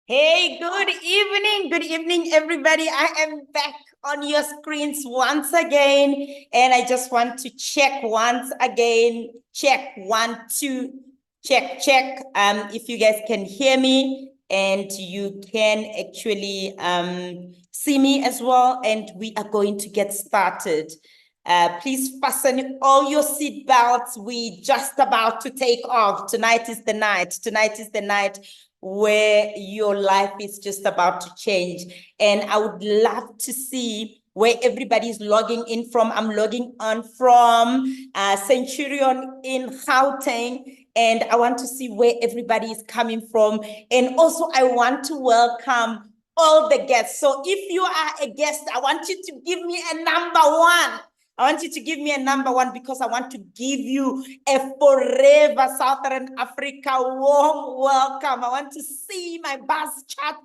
Hey, good evening, everybody. I am back on your screens once again, and I just want to check once again. Check 1, 2, check. If you guys can hear me and you can actually see me as well, and we are going to get started. Please fasten all your seat belts. We just about to take off. Tonight is the night. Tonight is the night where your life is just about to change. And I would love to see where everybody's logging in from. I'm logging on from Centurion in Gauteng, and I want to see where everybody is coming from. And also, I want to welcome all the guests. So if you are a guest, I want you to give me a number 1. I want you to give me a number 1 because I want to give you a forever Southern Africa warm welcome. I want to see my buzz chat,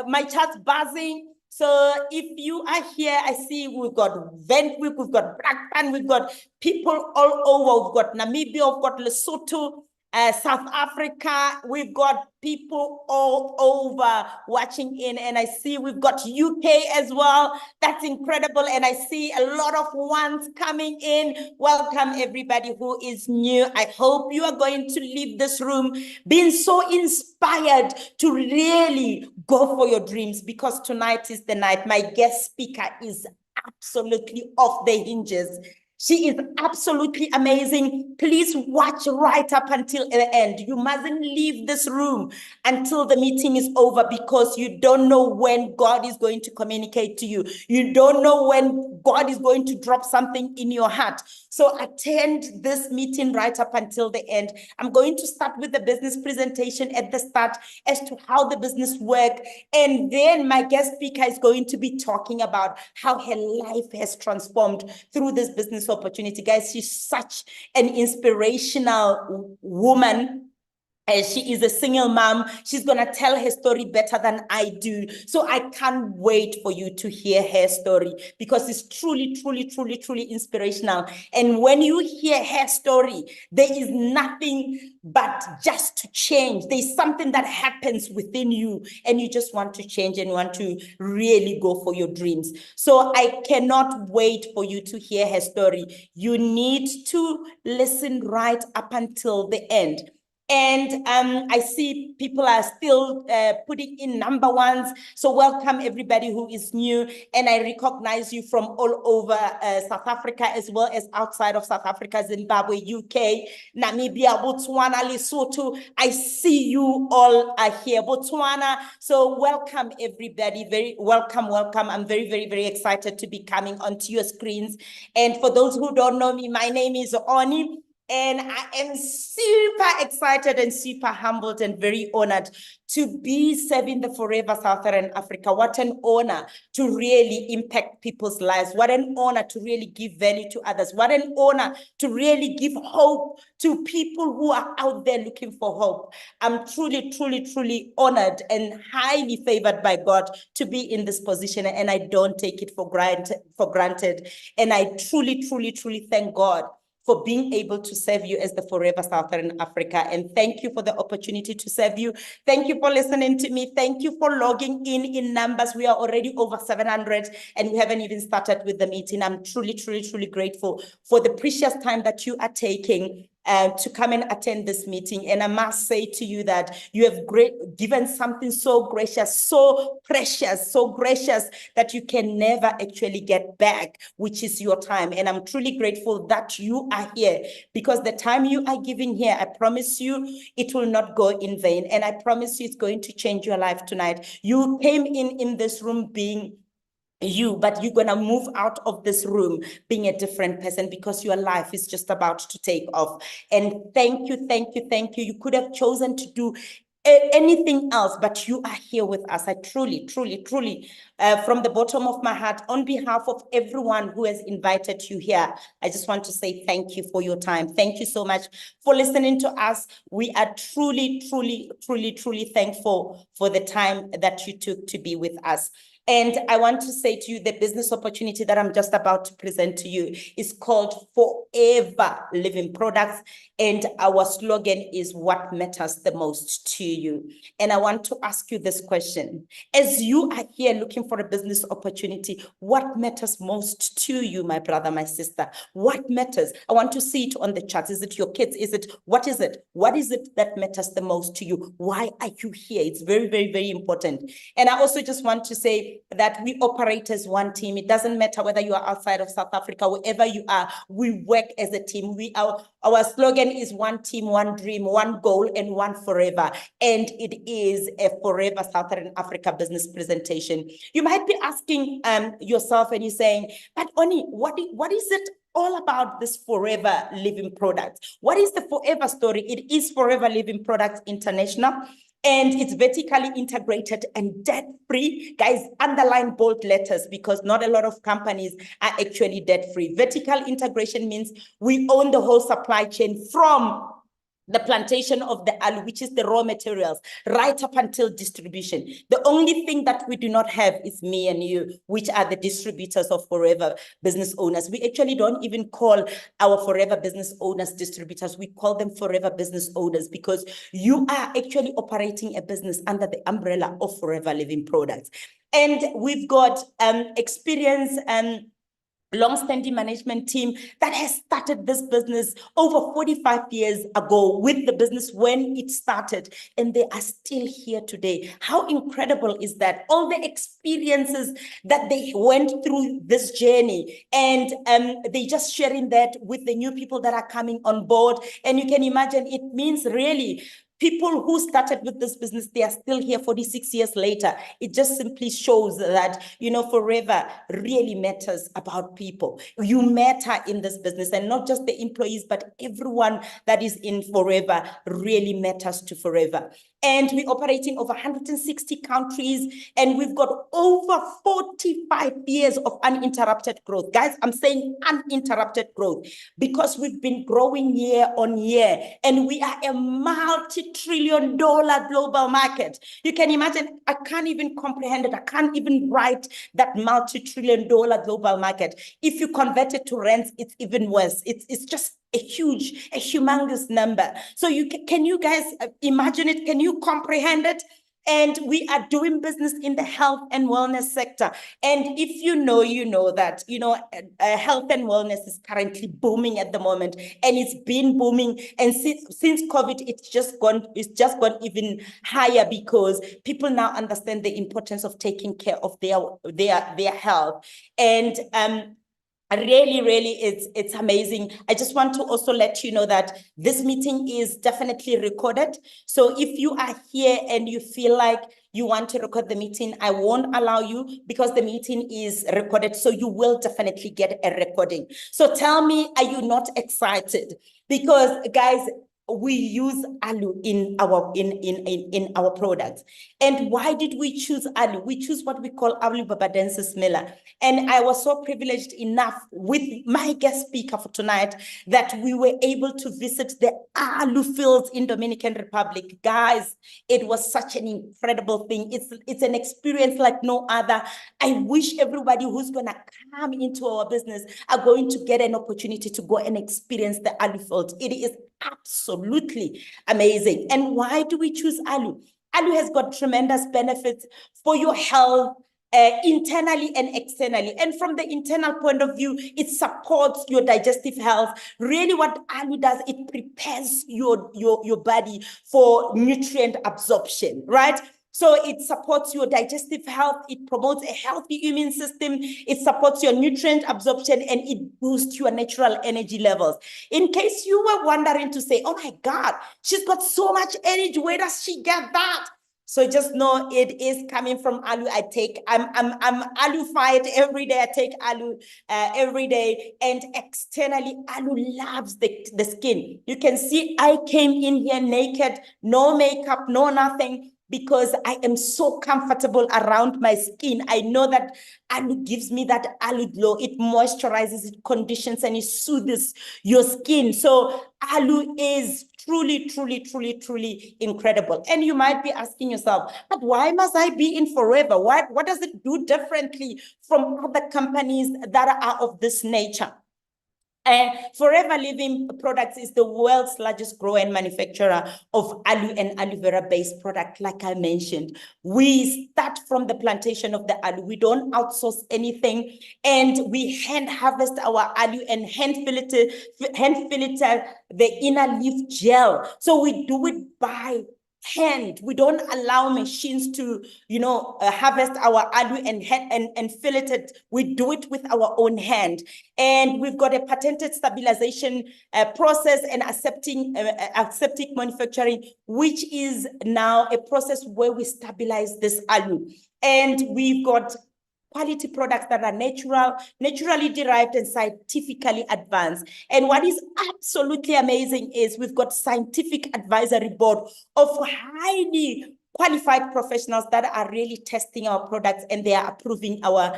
my chat buzzing. So if you are here, I see we've got Wentworth, we've got Brakpan, we've got people all over. We've got Namibia, we've got Lesotho, South Africa, we've got people all over watching in, and I see we've got UK as well. That's incredible, and I see a lot of ones coming in. Welcome everybody who is new. I hope you are going to leave this room being so inspired to really go for your dreams, because tonight is the night. My guest speaker is absolutely off the hinges. She is absolutely amazing. Please watch right up until the end. You mustn't leave this room until the meeting is over, because you don't know when God is going to communicate to you. You don't know when God is going to drop something in your heart. So attend this meeting right up until the end. I'm going to start with the business presentation at the start as to how the business works. And then my guest speaker is going to be talking about how her life has transformed through this business opportunity. Guys, she's such an inspirational woman. She is a single mom. She's going to tell her story better than I do. So I can't wait for you to hear her story, because it's truly, truly, truly, truly inspirational. And when you hear her story, there is nothing but just to change. There's something that happens within you, and you just want to change and want to really go for your dreams. So I cannot wait for you to hear her story. You need to listen right up until the end. And I see people are still putting in number 1s. So welcome everybody who is new. And I recognize you from all over South Africa, as well as outside of South Africa, Zimbabwe, UK, Namibia, Botswana, Lesotho. I see you all are here. Botswana. So welcome everybody. Very welcome. I'm very, very, very excited to be coming onto your screens. And for those who don't know me, my name is Oni. And I am super excited and super humbled and very honored to be serving the Forever Southern Africa. What an honor to really impact people's lives. What an honor to really give value to others. What an honor to really give hope to people who are out there looking for hope. I'm truly, truly, truly honored and highly favored by God to be in this position, and I don't take it for granted. And I truly, truly, truly thank God for being able to serve you as the Forever Southern Africa. And thank you for the opportunity to serve you. Thank you for listening to me. Thank you for logging in numbers. We are already over 700, and we haven't even started with the meeting. I'm truly, truly, truly grateful for the precious time that you are taking to come and attend this meeting. And I must say to you that you have given something so gracious, so precious, so gracious, that you can never actually get back, which is your time. And I'm truly grateful that you are here, because the time you are giving here, I promise you, it will not go in vain. And I promise you, it's going to change your life tonight. You came in this room being you, but you're going to move out of this room being a different person, because your life is just about to take off. And thank you, thank you, thank you. You could have chosen to do anything else, but you are here with us. I truly, truly, truly, from the bottom of my heart, on behalf of everyone who has invited you here, I just want to say thank you for your time. Thank you so much for listening to us. We are truly, truly, truly, truly thankful for the time that you took to be with us. And I want to say to you, the business opportunity that I'm just about to present to you is called Forever Living Products. And our slogan is what matters the most to you. And I want to ask you this question. As you are here looking for a business opportunity, what matters most to you, my brother, my sister? What matters? I want to see it on the charts. Is it your kids? Is it? What is it that matters the most to you? Why are you here? It's very, very, very important. And I also just want to say that we operate as one team. It doesn't matter whether you are outside of South Africa, wherever you are, we work as a team. Our slogan is one team, one dream, one goal, and one forever. And it is a Forever Southern Africa business presentation. You might be asking yourself and you're saying, but Oni, what is it all about this Forever Living Products? What is the Forever story? It is Forever Living Products International. And it's vertically integrated and debt-free. Guys, underline bold letters because not a lot of companies are actually debt-free. Vertical integration means we own the whole supply chain from the plantation of the aloe, which is the raw materials, right up until distribution. The only thing that we do not have is me and you, which are the distributors of Forever Business Owners. We actually don't even call our Forever Business Owners distributors. We call them Forever Business Owners because you are actually operating a business under the umbrella of Forever Living Products. And we've got experience and long-standing management team that has started this business over 45 years ago with the business when it started, and they are still here today. How incredible is that? All the experiences that they went through this journey, and they just sharing that with the new people that are coming on board. And you can imagine it means really people who started with this business, they are still here 46 years later. It just simply shows that, you know, Forever really matters about people. You matter in this business, and not just the employees, but everyone that is in Forever really matters to Forever. And we're operating over 160 countries, and we've got over 45 years of uninterrupted growth. Guys, I'm saying uninterrupted growth because we've been growing year on year, and we are a multi-trillion-dollar global market. You can imagine, I can't even comprehend it. I can't even write that multi-trillion-dollar global market. If you convert it to rents, it's even worse. It's just a humongous number. So can you guys imagine it? Can you comprehend it? And we are doing business in the health and wellness sector. And if you know that, health and wellness is currently booming at the moment, and it's been booming. And since COVID, it's just gone even higher because people now understand the importance of taking care of their health. And really, it's amazing. I just want to also let you know that this meeting is definitely recorded. So if you are here and you feel like you want to record the meeting, I won't allow you because the meeting is recorded. So you will definitely get a recording. So tell me, are you not excited? Because guys, we use aloe in our products. And why did we choose aloe? We choose what we call Aloe Barbadensis Miller. And I was so privileged enough with my guest speaker for tonight that we were able to visit the aloe fields in Dominican Republic. Guys, it was such an incredible thing. It's an experience like no other. I wish everybody who's gonna come into our business are going to get an opportunity to go and experience the aloe fields. It is absolutely amazing. And why do we choose aloe? Aloe has got tremendous benefits for your health, internally and externally. And from the internal point of view, it supports your digestive health. Really what aloe does, it prepares your body for nutrient absorption, right? So it supports your digestive health. It promotes a healthy immune system. It supports your nutrient absorption, and it boosts your natural energy levels. In case you were wondering to say, oh my God, she's got so much energy. Where does she get that? So just know it is coming from aloe. I'm aloe-fied every day. I take aloe every day. And externally, aloe loves the skin. You can see I came in here naked, no makeup, no nothing. because I am so comfortable around my skin. I know that aloe gives me that aloe glow. It moisturizes, it conditions, and it soothes your skin. So aloe is truly, truly, truly, truly incredible. And you might be asking yourself, but why must I be in Forever? What does it do differently from other companies that are of this nature? Forever Living Products is the world's largest grower and manufacturer of aloe and aloe vera based product. Like I mentioned, we start from the plantation of the aloe. We don't outsource anything, and we hand harvest our aloe and hand filter the inner leaf gel. So we do it by hand. We don't allow machines to, harvest our aloe and fillet it. We do it with our own hand. And we've got a patented stabilization process and aseptic manufacturing, which is now a process where we stabilize this aloe. And we've got quality products that are naturally derived and scientifically advanced. And what is absolutely amazing is we've got scientific advisory board of highly qualified professionals that are really testing our products, and they are approving our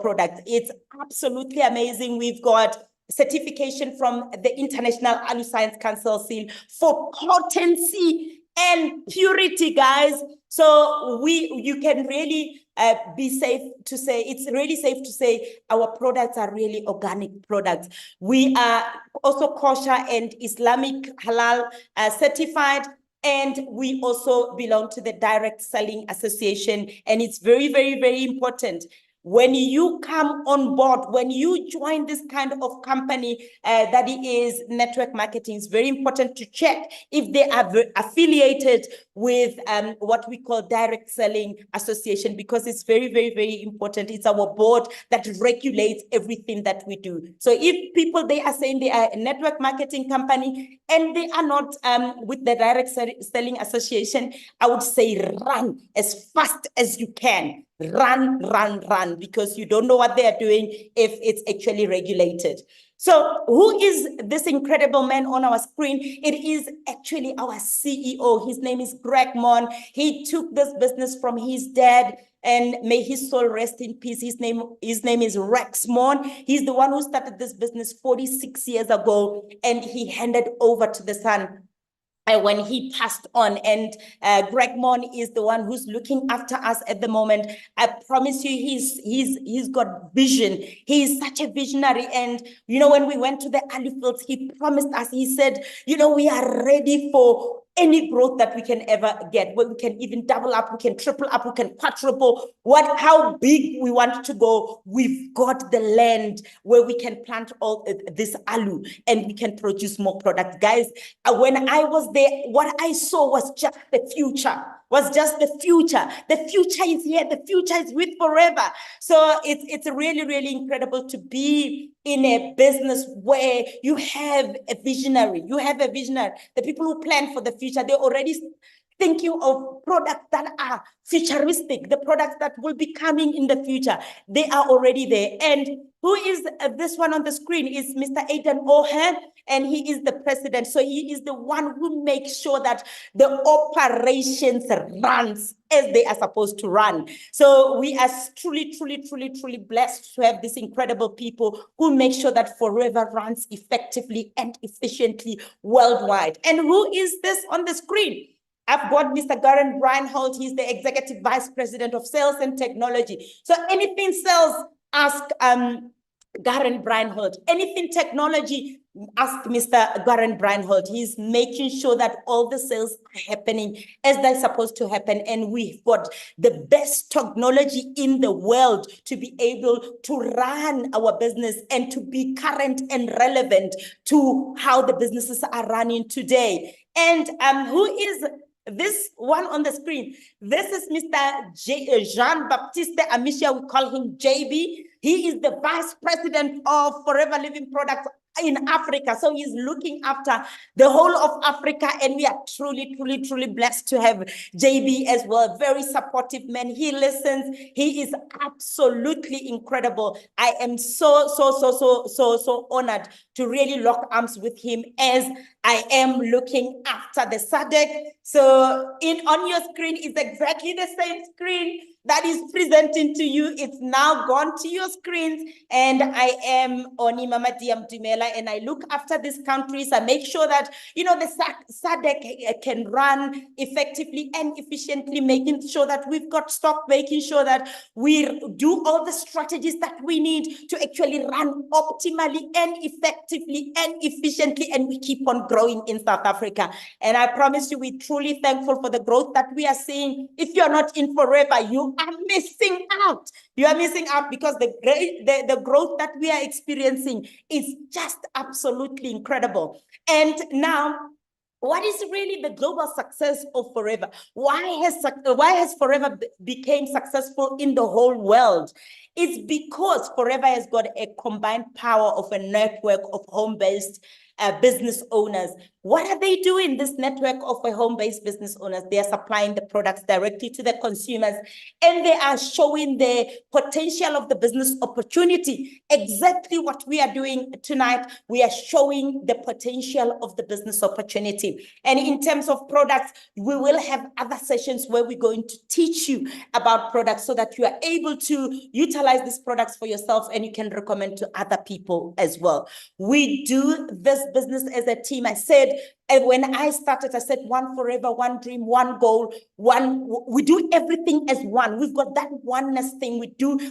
products. It's absolutely amazing. We've got certification from the International Aloe Science Council seal for potency and purity, guys. So you can really be safe to say, it's really safe to say our products are really organic products. We are also kosher and Islamic halal certified. And we also belong to the Direct Selling Association. And it's very, very, very important. When you come on board, when you join this kind of company that is network marketing, it's very important to check if they are affiliated with what we call Direct Selling Association, because it's very, very, very important. It's our board that regulates everything that we do. So if people, they are saying they are a network marketing company and they are not with the Direct Selling Association, I would say run as fast as you can. Run, because you don't know what they are doing if it's actually regulated. So who is this incredible man on our screen? It is actually our CEO. His name is Greg Mon. He took this business from his dad, and may his soul rest in peace. His name is Rex Mon. He's the one who started this business 46 years ago, and he handed over to the son when he passed on. And Greg Mon is the one who's looking after us at the moment. I promise you, he's got vision. He's such a visionary. And when we went to the aloe fields, he promised us, he said, we are ready for any growth that we can ever get, where we can even double up, we can triple up, we can quadruple, how big we want to go. We've got the land where we can plant all this aloe and we can produce more products. Guys, when I was there, what I saw was just the future. The future is here. The future is with Forever. So it's really, really incredible to be in a business where you have a visionary. The people who plan for the future, they're already thinking of products that are futuristic, the products that will be coming in the future. They are already there. And who is this one on the screen is Mr. Aidan O'Hare, and he is the president. So he is the one who makes sure that the operations runs as they are supposed to run. So we are truly, truly, truly, truly blessed to have these incredible people who make sure that Forever runs effectively and efficiently worldwide. And who is this on the screen? I've got Mr. Garen Reinhold. He's the Executive Vice President of Sales and Technology. So anything sales, ask Garen Reinhold. Anything technology, ask Mr. Garen Reinhold. He's making sure that all the sales are happening as they're supposed to happen. And we've got the best technology in the world to be able to run our business and to be current and relevant to how the businesses are running today. And who is this one on the screen? This is Mr. Jean-Baptiste Amisha. We call him JB. He is the Vice President of Forever Living Products in Africa. So he's looking after the whole of Africa, and we are truly, truly, truly blessed to have JB as well. Very supportive man. He listens. He is absolutely incredible. I am so honored to really lock arms with him as I am looking after the SADC. So on your screen is exactly the same screen that is presenting to you. It's now gone to your screens, and I am Oni Mama Dumela, and I look after these countries. I make sure that, the SADC can run effectively and efficiently, making sure that we've got stock, making sure that we do all the strategies that we need to actually run optimally and effectively and efficiently, and we keep on growing in South Africa. And I promise you, we're truly thankful for the growth that we are seeing. If you're not in Forever, you are missing out. You are missing out, because the growth that we are experiencing is just absolutely incredible. And now, what is really the global success of Forever? Why has Forever became successful in the whole world? It's because Forever has got a combined power of a network of home-based business owners. What are they doing? This network of home-based business owners, they are supplying the products directly to the consumers, and they are showing the potential of the business opportunity. Exactly what we are doing tonight. We are showing the potential of the business opportunity. And in terms of products, we will have other sessions where we're going to teach you about products so that you are able to utilize these products for yourself, and you can recommend to other people as well. We do this business as a team. I said, and when I started, I said, one Forever, one dream, one goal, we do everything as one. We've got that oneness thing.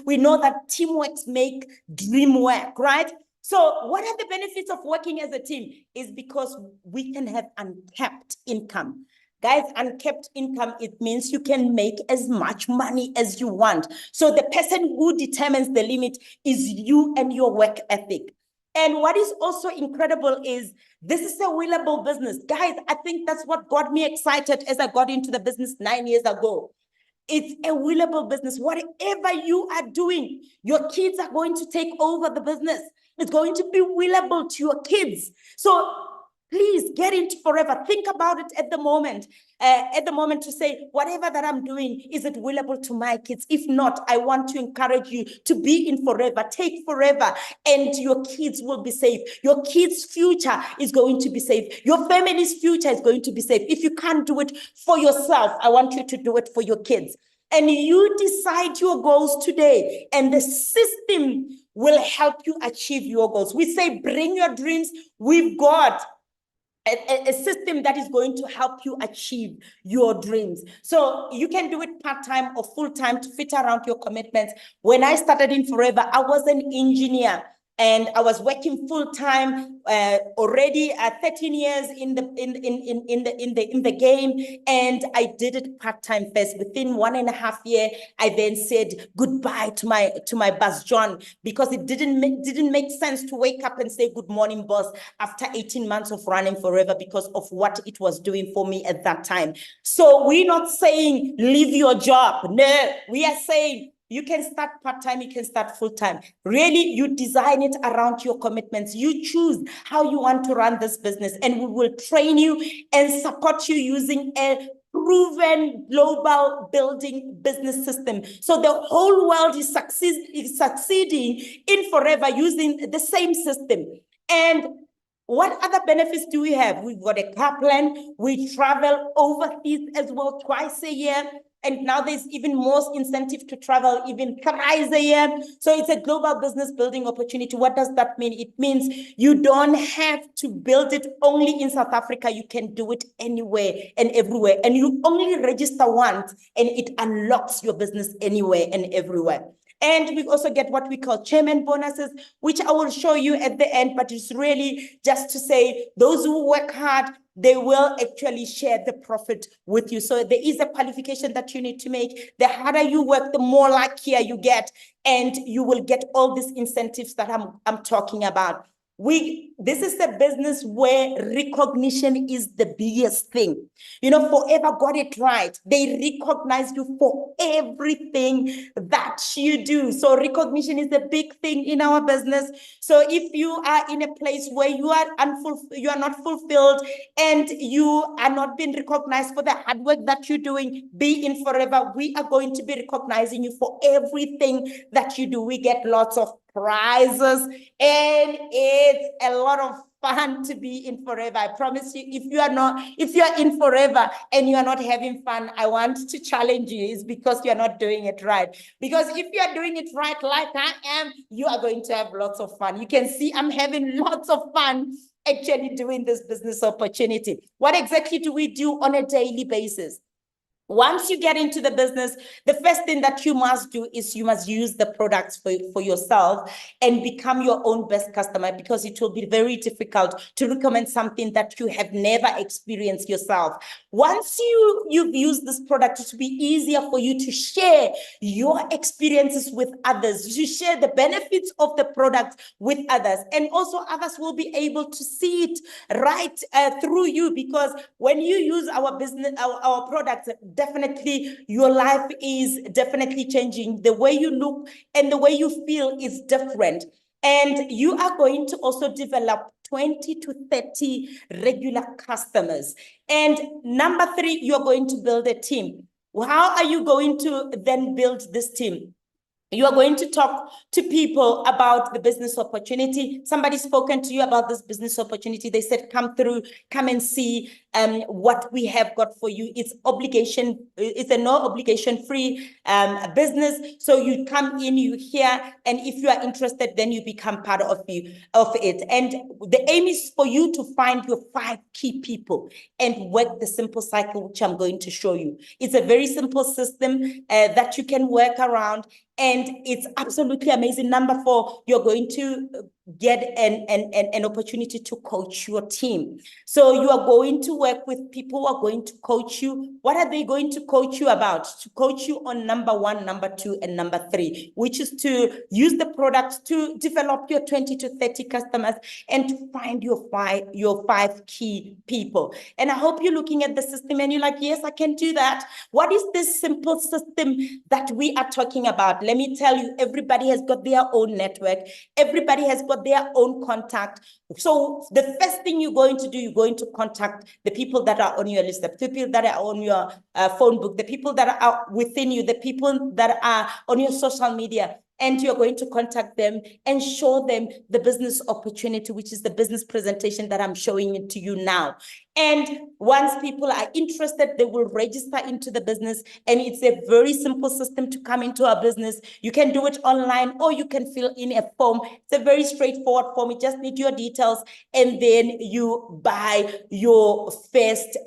We know that teamwork make dream work, right? So what are the benefits of working as a team? Is because we can have uncapped income. Guys, uncapped income, it means you can make as much money as you want. So the person who determines the limit is you and your work ethic. And what is also incredible is this is a willable business. Guys, I think that's what got me excited as I got into the business 9 years ago. It's a willable business. Whatever you are doing, your kids are going to take over the business. It's going to be willable to your kids. So please get into Forever. Think about it at the moment to say, whatever that I'm doing, is it willable to my kids? If not, I want to encourage you to be in Forever. Take Forever, and your kids will be safe. Your kids' future is going to be safe. Your family's future is going to be safe. If you can't do it for yourself, I want you to do it for your kids. And you decide your goals today, and the system will help you achieve your goals. We say, bring your dreams. We've got a system that is going to help you achieve your dreams. So you can do it part-time or full-time to fit around your commitments. When I started in Forever, I was an engineer, and I was working full-time already 13 years in the game, and I did it part-time first. Within 1.5 years, I then said goodbye to my boss John, because it didn't make sense to wake up and say good morning, boss, after 18 months of running Forever, because of what it was doing for me at that time. So we're not saying leave your job. No, we are saying you can start part-time, you can start full-time. Really, you design it around your commitments. You choose how you want to run this business, and we will train you and support you using a proven global building business system. So the whole world is succeeding in Forever using the same system. And what other benefits do we have? We've got a car plan. We travel overseas as well twice a year. And now there's even more incentive to travel even thrice a year. So it's a global business building opportunity. What does that mean? It means you don't have to build it only in South Africa. You can do it anywhere and everywhere. And you only register once, and it unlocks your business anywhere and everywhere. And we also get what we call chairman bonuses, which I will show you at the end, but it's really just to say those who work hard, they will actually share the profit with you. So there is a qualification that you need to make. The harder you work, the more luckier you get, and you will get all these incentives that I'm talking about. This is a business where recognition is the biggest thing. You know, Forever got it right. They recognize you for everything that you do. So recognition is a big thing in our business. So if you are in a place where you are not fulfilled and you are not being recognized for the hard work that you're doing, be in Forever. We are going to be recognizing you for everything that you do. We get lots of prizes, and it's a lot of fun to be in Forever. I promise you, if you are in Forever and you are not having fun, I want to challenge you. It's because you're not doing it right. Because if you are doing it right, like I am, you are going to have lots of fun. You can see I'm having lots of fun actually doing this business opportunity. What exactly do we do on a daily basis? Once you get into the business, the first thing that you must do is you must use the products for yourself and become your own best customer, because it will be very difficult to recommend something that you have never experienced yourself. Once you've used this product, it will be easier for you to share your experiences with others, to share the benefits of the product with others, and also others will be able to see it right through you, because when you use our business, our products, definitely your life is definitely changing. The way you look and the way you feel is different. And you are going to also develop 20 to 30 regular customers. And number 3, you're going to build a team. How are you going to then build this team? You are going to talk to people about the business opportunity. Somebody spoken to you about this business opportunity. They said, come through, come and see what we have got for you. It's a no obligation free business. So you come in, you hear, and if you are interested, then you become part of it. And the aim is for you to find your 5 key people and work the simple cycle, which I'm going to show you. It's a very simple system that you can work around. And it's absolutely amazing. Number 4, you're going to get an opportunity to coach your team. So you are going to work with people who are going to coach you. What are they going to coach you about? To coach you on number 1, number 2, and number 3, which is to use the product to develop your 20 to 30 customers and to find your 5 key people. And I hope you're looking at the system and you're like, yes, I can do that. What is this simple system that we are talking about? Let me tell you, everybody has got their own network. Everybody has got their own contact. So the first thing you're going to do, you're going to contact the people that are on your list, the people that are on your phone book, the people that are within you, the people that are on your social media. And you're going to contact them and show them the business opportunity, which is the business presentation that I'm showing it to you now. And once people are interested, they will register into the business. And it's a very simple system to come into our business. You can do it online or you can fill in a form. It's a very straightforward form. You just need your details and then you buy your first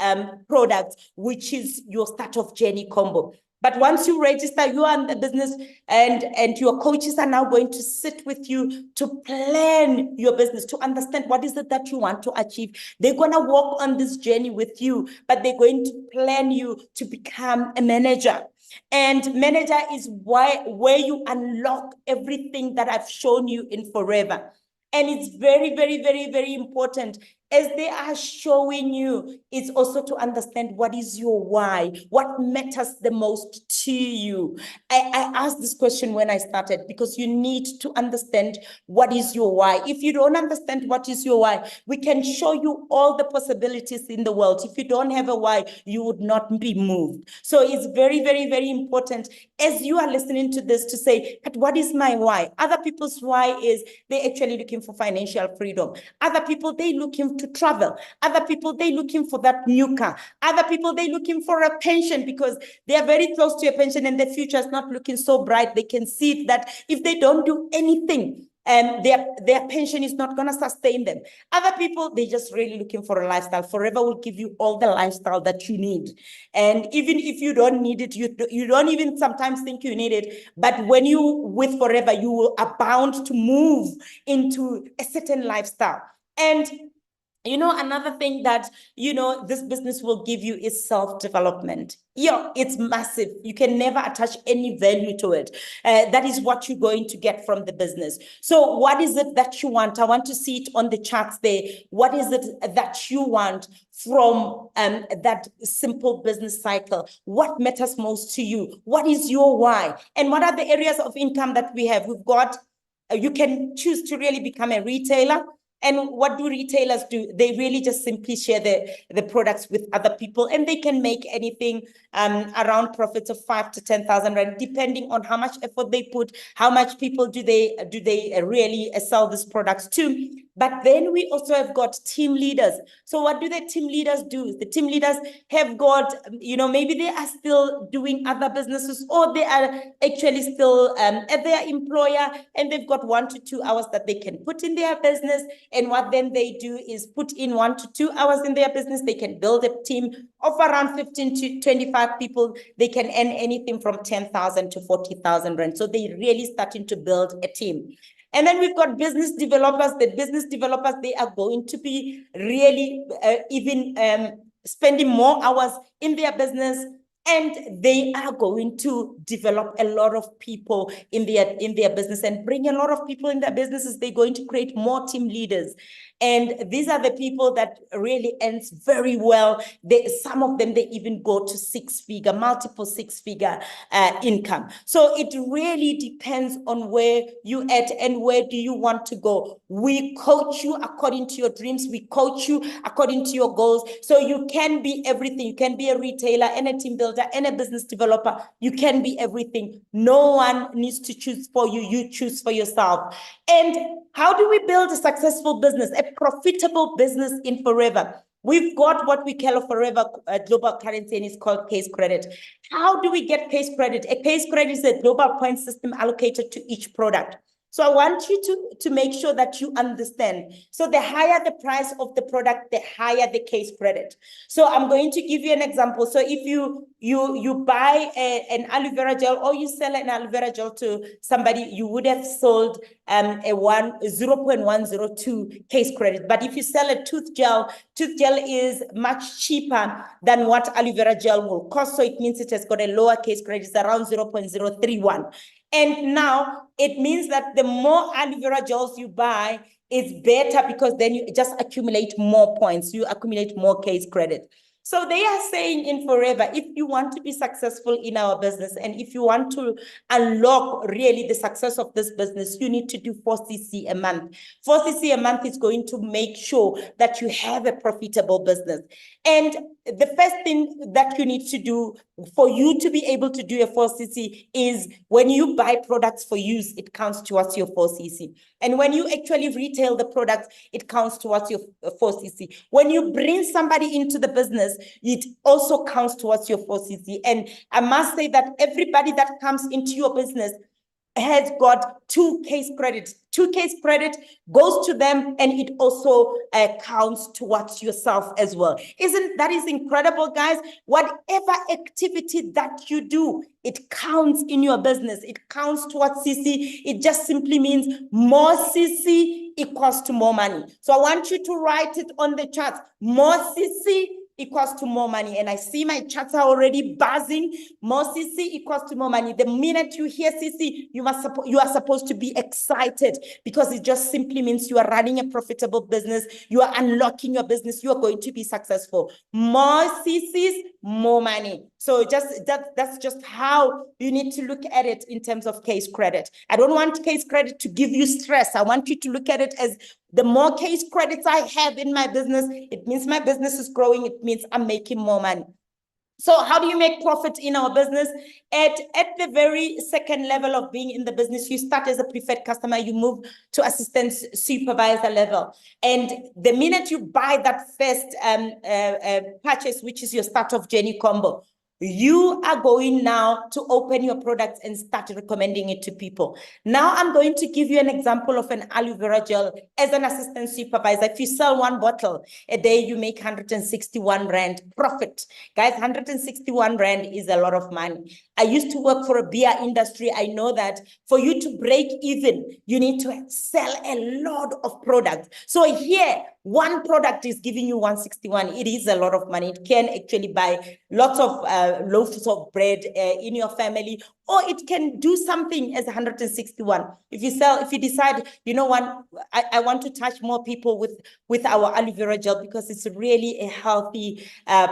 product, which is your Start of Journey combo. But once you register, you are in the business, and your coaches are now going to sit with you to plan your business, to understand what is it that you want to achieve. They're going to walk on this journey with you, but they're going to plan you to become a manager. And manager is where you unlock everything that I've shown you in Forever. And it's very, very, very, very important. As they are showing you, it's also to understand what is your why, what matters the most to you. I asked this question when I started because you need to understand what is your why. If you don't understand what is your why, we can show you all the possibilities in the world. If you don't have a why, you would not be moved. So it's very, very, very important as you are listening to this to say, but what is my why? Other people's why is they're actually looking for financial freedom. Other people, they're looking to travel. Other people, they're looking for that new car. Other people, they're looking for a pension because they are very close to a pension and the future is not looking so bright. They can see that if they don't do anything, their pension is not going to sustain them. Other people, they're just really looking for a lifestyle. Forever will give you all the lifestyle that you need. And even if you don't need it, you don't even sometimes think you need it. But when you with Forever, you are bound to move into a certain lifestyle. And Another thing that, this business will give you is self-development. Yeah, it's massive. You can never attach any value to it. That is what you're going to get from the business. So what is it that you want? I want to see it on the charts there. What is it that you want from that simple business cycle? What matters most to you? What is your why? And what are the areas of income that we have? We've got, you can choose to really become a retailer. And what do retailers do? They really just simply share the products with other people, and they can make anything around profits of 5 to 10,000 rand, depending on how much effort they put, how much people do they really sell these products to. But then we also have got team leaders. So what do the team leaders do? The team leaders have got, maybe they are still doing other businesses, or they are actually still at their employer, and they've got 1 to 2 hours that they can put in their business. And what then they do is put in 1 to 2 hours in their business. They can build a team of around 15 to 25 people. They can earn anything from 10,000 to 40,000 rand. So they're really starting to build a team. And then we've got business developers. The business developers, they are going to be really even spending more hours in their business, and they are going to develop a lot of people in their business and bring a lot of people in their businesses. They're going to create more team leaders. And these are the people that really ends very well. Some of them, they even go to six-figure, multiple six-figure income. So it really depends on where you at and where do you want to go. We coach you according to your dreams. We coach you according to your goals. So you can be everything. You can be a retailer and a team builder and a business developer. You can be everything. No one needs to choose for you. You choose for yourself. And how do we build a successful business, a profitable business in Forever? We've got what we call a Forever global currency, and it's called Case Credit. How do we get Case Credit? A Case Credit is a global point system allocated to each product. So I want you to make sure that you understand. So the higher the price of the product, the higher the Case Credit. So I'm going to give you an example. So if you buy an aloe vera gel, or you sell an aloe vera gel to somebody, you would have sold a 0.102 Case Credit. But if you sell a tooth gel is much cheaper than what aloe vera gel will cost. So it means it has got a lower Case Credit. It's around 0.031. And now it means that the more aloe vera gels you buy, it's better, because then you just accumulate more points. You accumulate more Case Credit. So they are saying in Forever, if you want to be successful in our business, and if you want to unlock really the success of this business, you need to do 4cc a month. 4cc a month is going to make sure that you have a profitable business. And the first thing that you need to do for you to be able to do a 4cc is, when you buy products for use, it counts towards your 4cc. And when you actually retail the products, it counts towards your 4cc. When you bring somebody into the business, it also counts towards your 4cc. And I must say that everybody that comes into your business has got 2 Case Credits. 2 Case Credit goes to them, and it also counts towards yourself as well. That is incredible, guys? Whatever activity that you do, it counts in your business. It counts towards CC. It just simply means more CC equals to more money. So I want you to write it on the charts. More CC equals to more money. And I see my charts are already buzzing. More CC equals to more money. The minute you hear CC, you are supposed to be excited, because it just simply means you are running a profitable business. You are unlocking your business. You are going to be successful. More CCs, more money. So that's just how you need to look at it in terms of Case Credit. I don't want Case Credit to give you stress. I want you to look at it as, the more Case Credits I have in my business, it means my business is growing. It means I'm making more money. So how do you make profit in our business? At the very second level of being in the business, you start as a preferred customer, you move to assistant supervisor level. And the minute you buy that first purchase, which is your start of journey combo, you are going now to open your products and start recommending it to people. Now I'm going to give you an example of an aloe vera gel as an assistant supervisor. If you sell 1 bottle a day, you make 161 Rand profit. Guys, 161 Rand is a lot of money. I used to work for a beer industry. I know that for you to break even, you need to sell a lot of products. So here, one product is giving you 161. It is a lot of money. It can actually buy lots of loaves of bread in your family, or it can do something as 161. If you decide, you know what, I want to touch more people with our aloe vera gel, because it's really a healthy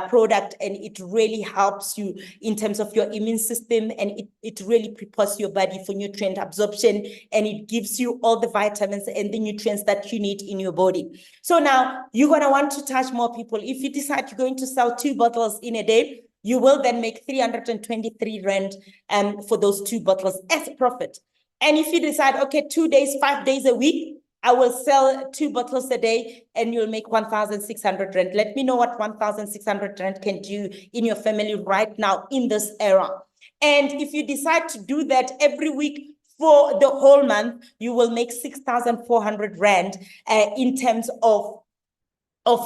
product, and it really helps you in terms of your immune system, and it really prepares your body for nutrient absorption, and it gives you all the vitamins and the nutrients that you need in your body. So now you're going to want to touch more people. If you decide you're going to sell 2 bottles in a day, you will then make 323 Rand for those 2 bottles as profit. And if you decide, okay, 2 days, 5 days a week, I will sell 2 bottles a day, and you'll make 1,600 Rand. Let me know what 1,600 Rand can do in your family right now in this era. And if you decide to do that every week for the whole month, you will make 6,400 Rand in terms of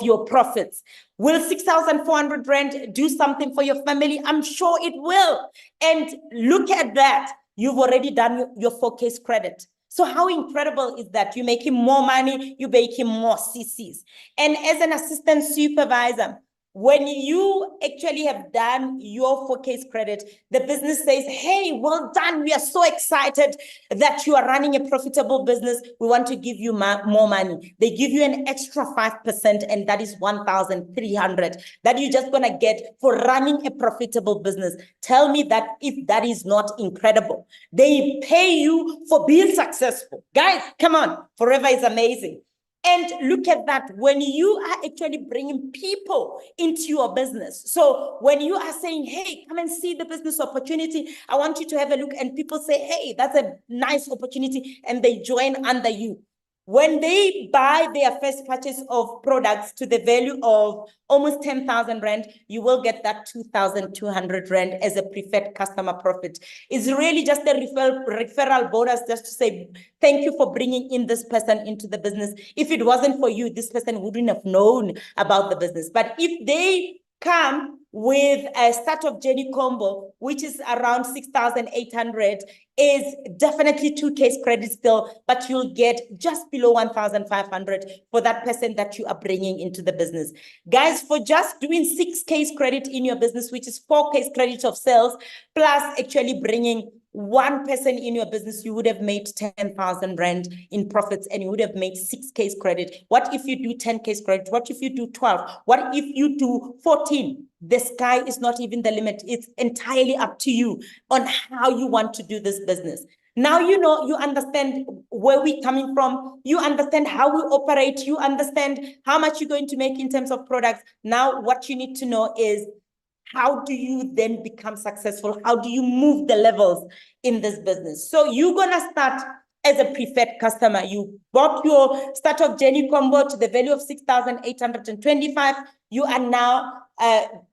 your profits. Will 6,400 Rand do something for your family? I'm sure it will. And look at that. You've already done your 4Ks credit. So how incredible is that? You're making more money, you're making more CCs. And as an assistant supervisor, when you actually have done your 4Ks credit, the business says, hey, well done. We are so excited that you are running a profitable business. We want to give you more money. They give you an extra 5%, and that is 1,300 that you're just going to get for running a profitable business. Tell me that if that is not incredible. They pay you for being successful. Guys, come on. Forever is amazing. And look at that, when you are actually bringing people into your business. So when you are saying, hey, come and see the business opportunity, I want you to have a look, and people say, hey, that's a nice opportunity, and they join under you. When they buy their first purchase of products to the value of almost 10,000 Rand, you will get that 2,200 Rand as a preferred customer profit. It's really just a referral bonus, just to say, thank you for bringing in this person into the business. If it wasn't for you, this person wouldn't have known about the business. But if they come with a start of journey combo, which is around 6,800, is definitely 2Ks credit still, but you'll get just below 1,500 for that person that you are bringing into the business. Guys, for just doing 6Ks credit in your business, which is 4Ks credit of sales, plus actually bringing one person in your business, you would have made 10,000 Rand in profits, and you would have made 6Ks credit. What if you do 10Ks credit? What if you do 12? What if you do 14? The sky is not even the limit. It's entirely up to you on how you want to do this business. Now, you know, you understand where we're coming from. You understand how we operate. You understand how much you're going to make in terms of products. Now, what you need to know is, how do you then become successful? How do you move the levels in this business? So you're going to start as a preferred customer. You bought your start of journey combo to the value of 6,825. You are now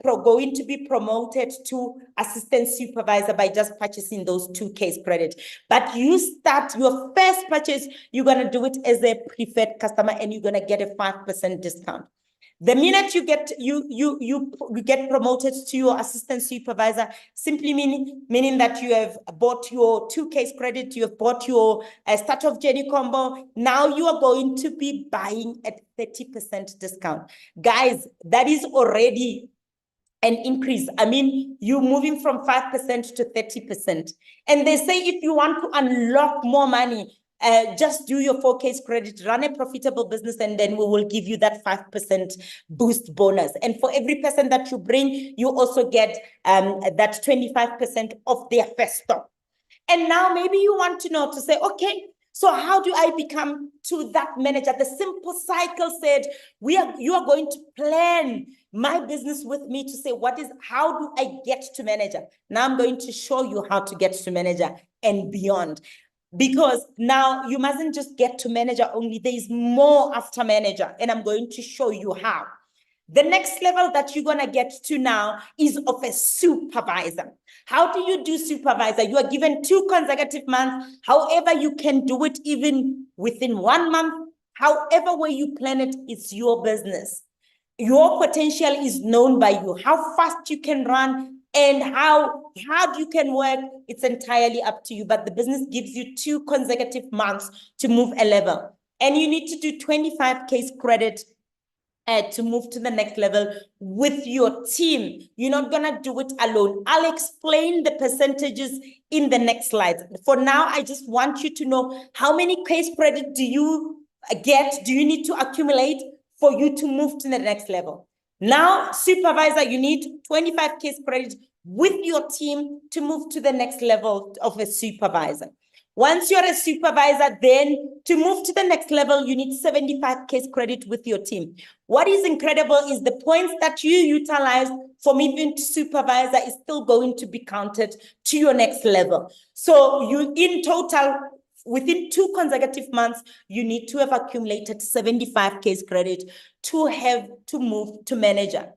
going to be promoted to assistant supervisor by just purchasing those 2Ks credit. But you start your first purchase, you're going to do it as a preferred customer, and you're going to get a 5% discount. The minute you get promoted to your assistant supervisor, simply meaning that you have bought your 2Ks credit, you have bought your start of journey combo. Now you are going to be buying at 30% discount. Guys, that is already an increase. I mean, you're moving from 5% to 30%. And they say if you want to unlock more money, just do your 4Ks credit, run a profitable business, and then we will give you that 5% boost bonus. And for every person that you bring, you also get that 25% of their first stock. And now maybe you want to know, to say, okay, so how do I become to that manager? The simple cycle said, you are going to plan my business with me to say, how do I get to manager? Now I'm going to show you how to get to manager and beyond. Because now you mustn't just get to manager only. There is more after manager, and I'm going to show you how. The next level that you're going to get to now is of a supervisor. How do you do supervisor? You are given 2 consecutive months. However, you can do it even within 1 month. However way you plan it, it's your business. Your potential is known by you. How fast you can run and how hard you can work, it's entirely up to you. But the business gives you 2 consecutive months to move a level. And you need to do 25Ks credit to move to the next level with your team. You're not gonna do it alone. I'll explain the percentages in the next slide. For now, I just want you to know how many case credit do you need to accumulate for you to move to the next level. Now, supervisor, you need 25 case credit with your team to move to the next level of a supervisor. Once you're a supervisor, then to move to the next level, you need 75 case credit with your team. What is incredible is the points that you utilize for moving to supervisor is still going to be counted to your next level. So you, in total, within 2 consecutive months, you need to have accumulated 75 case credit to have to move to manager.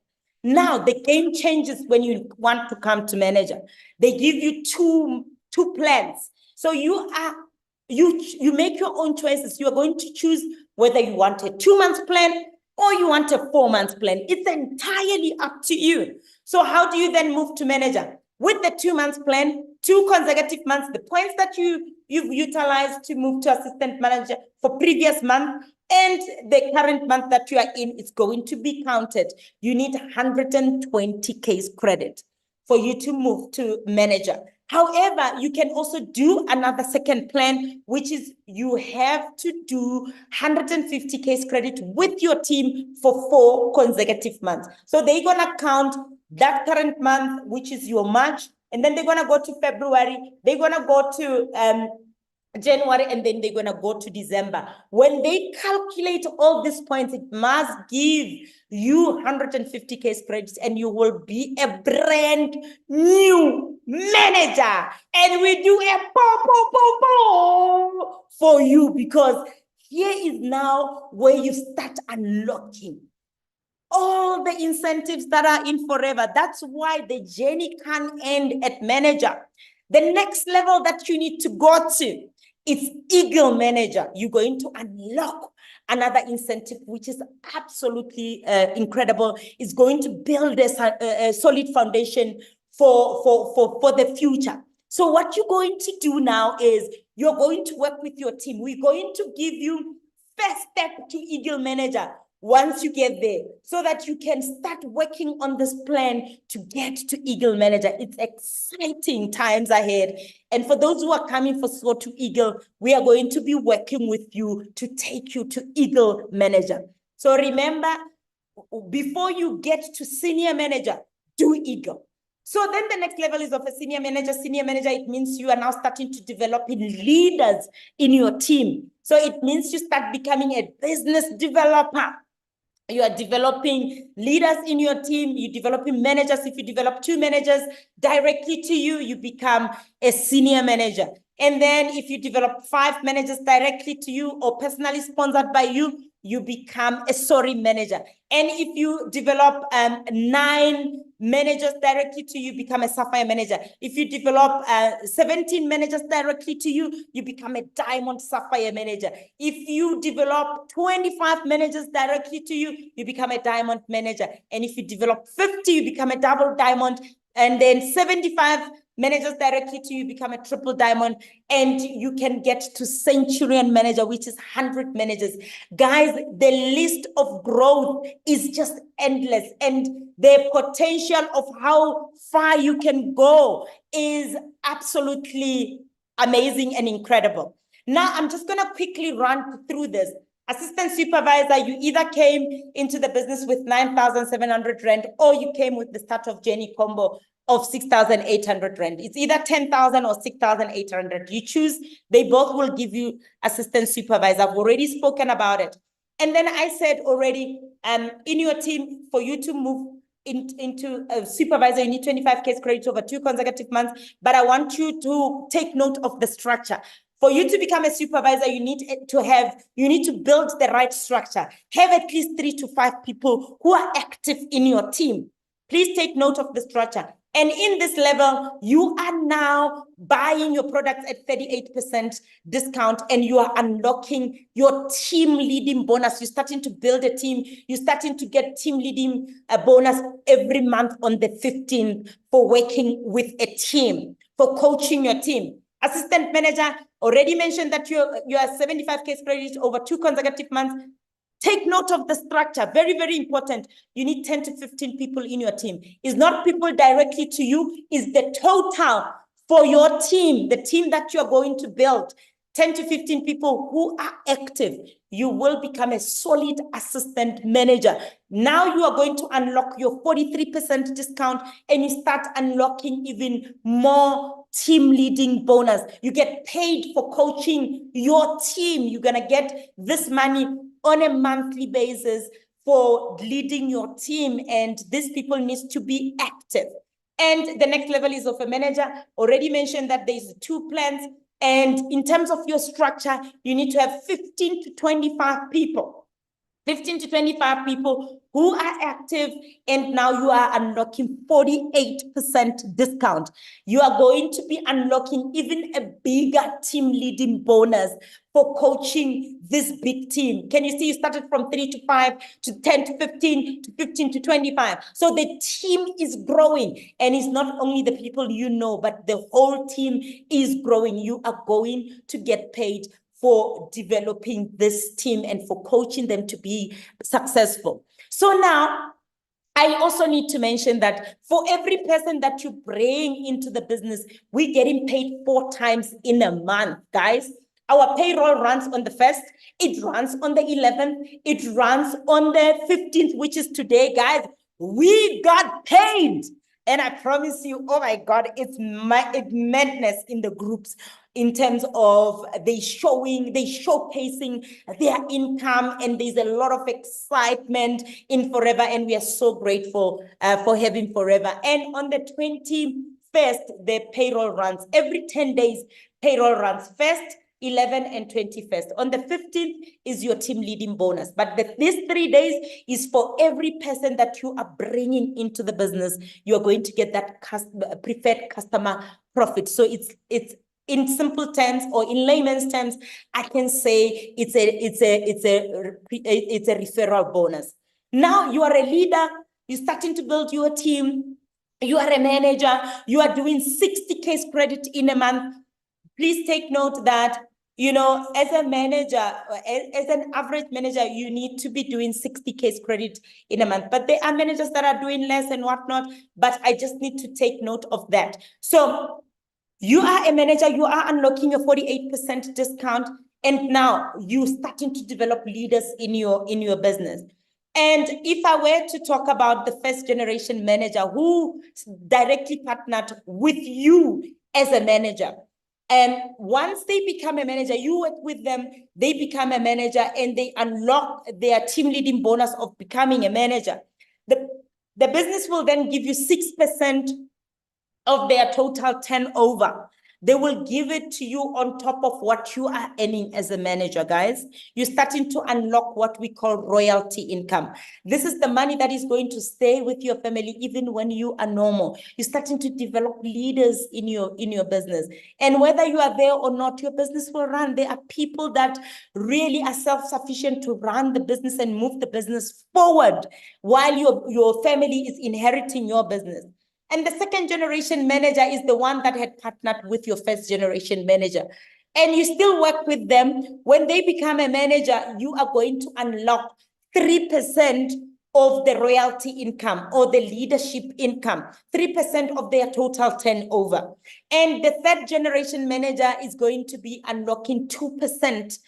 Now, the game changes when you want to come to manager. They give you two plans. So you make your own choices. You are going to choose whether you want a 2-month plan or you want a 4-month plan. It's entirely up to you. So how do you then move to manager? With the 2-month plan, 2 consecutive months, the points that you've utilized to move to assistant manager for previous month and the current month that you are in, it's going to be counted. You need 120 case credit for you to move to manager. However, you can also do another second plan, which is you have to do 150 case credit with your team for 4 consecutive months. So they're going to count that current month, which is your March, and then they're going to go to February, they're going to go to January, and then they're going to go to December. When they calculate all these points, it must give you 150 case credits and you will be a brand new manager. And we do a for you, because here is now where you start unlocking all the incentives that are in forever. That's why the journey can't end at manager. The next level that you need to go to, it's Eagle Manager. You're going to unlock another incentive, which is absolutely incredible. It's going to build a solid foundation for the future. So what you're going to do now is you're going to work with your team. We're going to give you first step to Eagle Manager once you get there, so that you can start working on this plan to get to Eagle Manager. It's exciting times ahead. And for those who are coming for SWOT to Eagle, we are going to be working with you to take you to Eagle Manager. So remember, before you get to senior manager, do Eagle. So then the next level is of a senior manager. Senior manager, it means you are now starting to develop leaders in your team. So it means you start becoming a business developer. You are developing leaders in your team. You're developing managers. If you develop 2 managers directly to you, you become a senior manager. And then if you develop 5 managers directly to you or personally sponsored by you, you become a SORI manager. And if you develop 9 managers directly to you, become a Sapphire manager. If you develop 17 managers directly to you, you become a Diamond Sapphire manager. If you develop 25 managers directly to you, you become a Diamond manager. And if you develop 50, you become a Double Diamond. And then 75 managers directly to you, become a Triple Diamond, and you can get to Centurion Manager, which is 100 managers. Guys, the list of growth is just endless, and the potential of how far you can go is absolutely amazing and incredible. Now, I'm just going to quickly run through this. Assistant supervisor, you either came into the business with 9,700 Rand or you came with the start of journey combo of 6,800 Rand. It's either 10,000 or 6,800. You choose, they both will give you assistant supervisor. I've already spoken about it. And then I said already, in your team, for you to move into a supervisor, you need 25 case credits over 2 consecutive months. But I want you to take note of the structure. For you to become a supervisor, you need to build the right structure. Have at least 3 to 5 people who are active in your team. Please take note of the structure. And in this level, you are now buying your products at 38% discount and you are unlocking your team leading bonus. You're starting to build a team. You're starting to get team leading bonus every month on the 15th for working with a team, for coaching your team. Assistant manager, already mentioned that you are 75 case credits over 2 consecutive months. Take note of the structure. Very, very important. You need 10 to 15 people in your team. It's not people directly to you, it's the total for your team, the team that you're going to build. 10 to 15 people who are active. You will become a solid assistant manager. Now you are going to unlock your 43% discount and you start unlocking even more team leading bonus. You get paid for coaching your team. You're going to get this money on a monthly basis for leading your team. And these people need to be active. And the next level is of a manager. Already mentioned that there's 2 plans. And in terms of your structure, you need to have 15 to 25 people. 15 to 25 people who are active, and now you are unlocking 48% discount. You are going to be unlocking even a bigger team leading bonus for coaching this big team. Can you see you started from 3 to 5 to 10 to 15 to 15 to 25. So the team is growing, and it's not only the people you know, but the whole team is growing. You are going to get paid for developing this team and for coaching them to be successful. So now, I also need to mention that for every person that you bring into the business, we're getting paid 4 times in a month, guys. Our payroll runs on the 1st, it runs on the 11th, it runs on the 15th, which is today, guys. We got paid. And I promise you, oh my God, it's madness in the groups in terms of they showcasing their income, and there's a lot of excitement in Forever, and we are so grateful for having Forever. And on the 21st, the payroll runs. Every 10 days, payroll runs 1st, 11 and 21st. On the 15th is your team leading bonus. But these 3 days is for every person that you are bringing into the business. You are going to get that preferred customer profit. So it's in simple terms, or in layman's terms, I can say it's a referral bonus. Now you are a leader. You're starting to build your team. You are a manager. You are doing 60 case credit in a month. Please take note that, you know, as a manager, as an average manager, you need to be doing 60 case credit in a month. But there are managers that are doing less and whatnot. But I just need to take note of that. So you are a manager, you are unlocking your 48% discount, and now you're starting to develop leaders in your business. And if I were to talk about the first generation manager who directly partnered with you as a manager, and once they become a manager, you work with them, they become a manager, and they unlock their team leading bonus of becoming a manager. The business will then give you 6% of their total turnover. They will give it to you on top of what you are earning as a manager, guys. You're starting to unlock what we call royalty income. This is the money that is going to stay with your family even when you are normal. You're starting to develop leaders in your business. And whether you are there or not, your business will run. There are people that really are self-sufficient to run the business and move the business forward while your family is inheriting your business. And the second generation manager is the one that had partnered with your first generation manager. And you still work with them. When they become a manager, you are going to unlock 3% of the royalty income or the leadership income, 3% of their total turnover. And the third generation manager is going to be unlocking 2%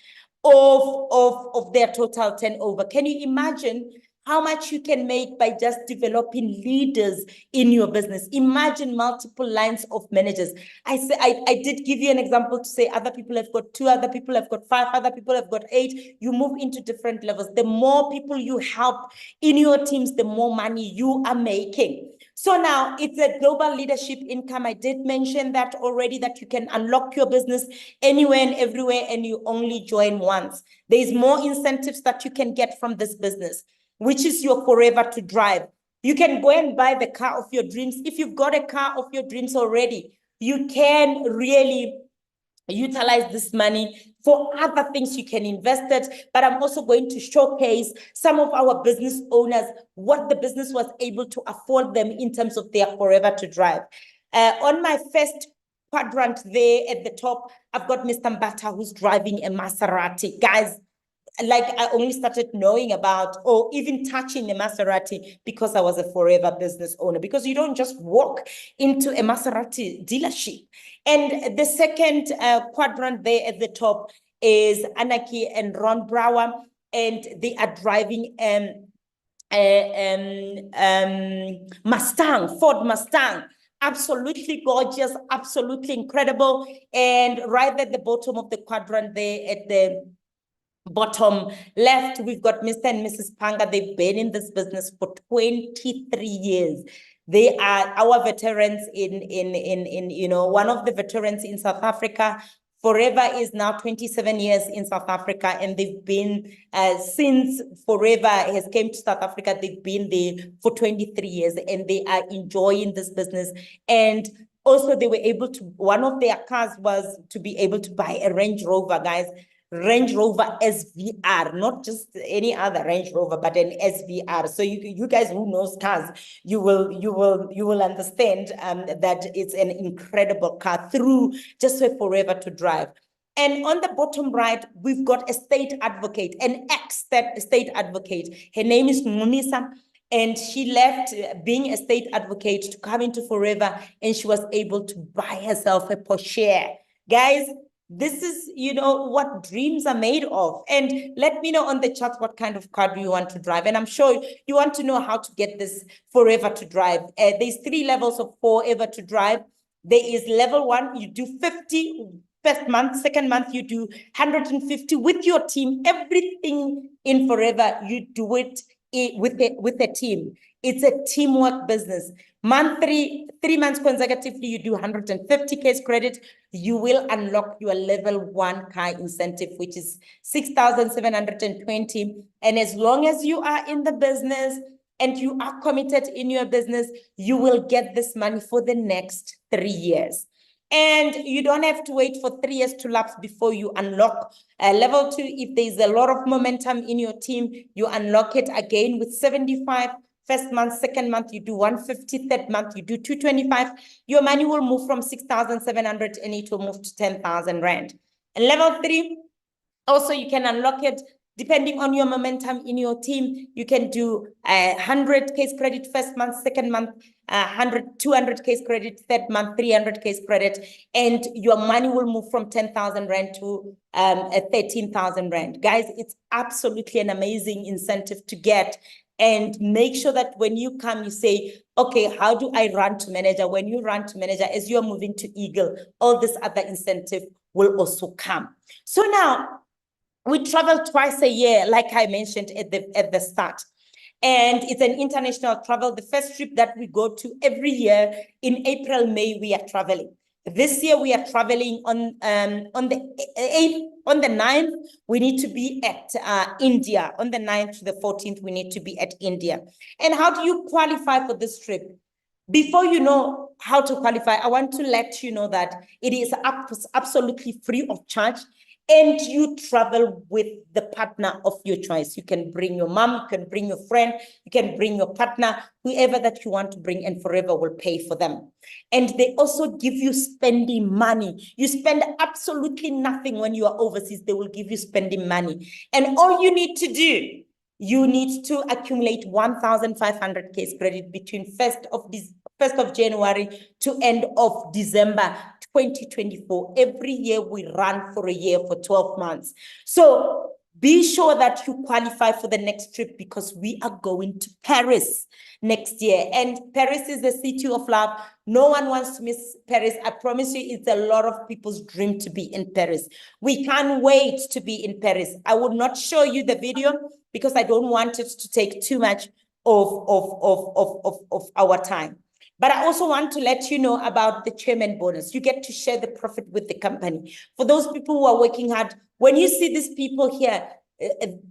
of their total turnover. Can you imagine how much you can make by just developing leaders in your business? Imagine multiple lines of managers. I did give you an example to say other people have got 2, other people have got 5, other people have got 8. You move into different levels. The more people you help in your teams, the more money you are making. So now it's a global leadership income. I did mention that already, that you can unlock your business anywhere and everywhere, and you only join once. There's more incentives that you can get from this business, which is your Forever to Drive. You can go and buy the car of your dreams. If you've got a car of your dreams already, you can really utilize this money for other things. You can invest it, but I'm also going to showcase some of our business owners, what the business was able to afford them in terms of their Forever to Drive. On my first quadrant there at the top, I've got Mr. Mbata, who's driving a Maserati. Guys, like I only started knowing about or even touching a Maserati because I was a forever business owner, because you don't just walk into a Maserati dealership. And the second quadrant there at the top is Anaki and Ron Brower, and they are driving Mustang, Ford Mustang. Absolutely gorgeous, absolutely incredible. And right at the bottom of the quadrant there at the bottom left, we've got Mr. and Mrs. Panga. They've been in this business for 23 years. They are our veterans in you know, one of the veterans in South Africa. Forever is now 27 years in South Africa, and they've been, since Forever has came to South Africa, they've been there for 23 years, and they are enjoying this business. And also they were able to, one of their cars was to be able to buy a Range Rover, guys. Range Rover SVR, not just any other Range Rover, but an SVR. So you guys who knows cars, you will understand that it's an incredible car through just a Forever to drive. And on the bottom right, we've got a state advocate, an ex-state advocate. Her name is Nqumisa, and she left being a state advocate to come into Forever, and she was able to buy herself a Porsche. Guys, this is, you know, what dreams are made of. And let me know on the chat what kind of car do you want to drive. And I'm sure you want to know how to get this Forever to drive. There's 3 levels of Forever to drive. There is level 1, you do 50 first month. Second month, you do 150 with your team. Everything in Forever, you do it with a team. It's a teamwork business. Month 3 months consecutively, you do 150 case credit. You will unlock your level 1 car incentive, which is 6,720. And as long as you are in the business and you are committed in your business, you will get this money for the next 3 years. And you don't have to wait for 3 years to lapse before you unlock level 2. If there's a lot of momentum in your team, you unlock it again with 75. First month, second month, you do 150. Third month, you do 225. Your money will move from 6,700 and it will move to 10,000 Rand. And level 3, also you can unlock it depending on your momentum in your team. You can do 100 case credit first month, second month, 200 case credit, third month, 300 case credit, and your money will move from 10,000 Rand to 13,000 Rand. Guys, it's absolutely an amazing incentive to get. And make sure that when you come, you say, okay, how do I run to manager? When you run to manager, as you're moving to Eagle, all this other incentive will also come. So now, we travel twice a year, like I mentioned at the start. And it's an international travel. The first trip that we go to every year in April, May, we are traveling. This year we are traveling on the 8th, on the 9th, we need to be at India. On the 9th to the 14th, we need to be at India. And how do you qualify for this trip? Before you know how to qualify, I want to let you know that it is absolutely free of charge. And you travel with the partner of your choice. You can bring your mom, you can bring your friend, you can bring your partner, whoever that you want to bring, and Forever will pay for them. And they also give you spending money. You spend absolutely nothing when you are overseas. They will give you spending money. And all you need to do, you need to accumulate 1,500 case credit between 1st of January to end of December 2024. Every year we run for a year for 12 months. So be sure that you qualify for the next trip, because we are going to Paris next year. And Paris is the city of love. No one wants to miss Paris. I promise you, it's a lot of people's dream to be in Paris. We can't wait to be in Paris. I will not show you the video because I don't want it to take too much of our time. But I also want to let you know about the chairman bonus. You get to share the profit with the company. For those people who are working hard, when you see these people here,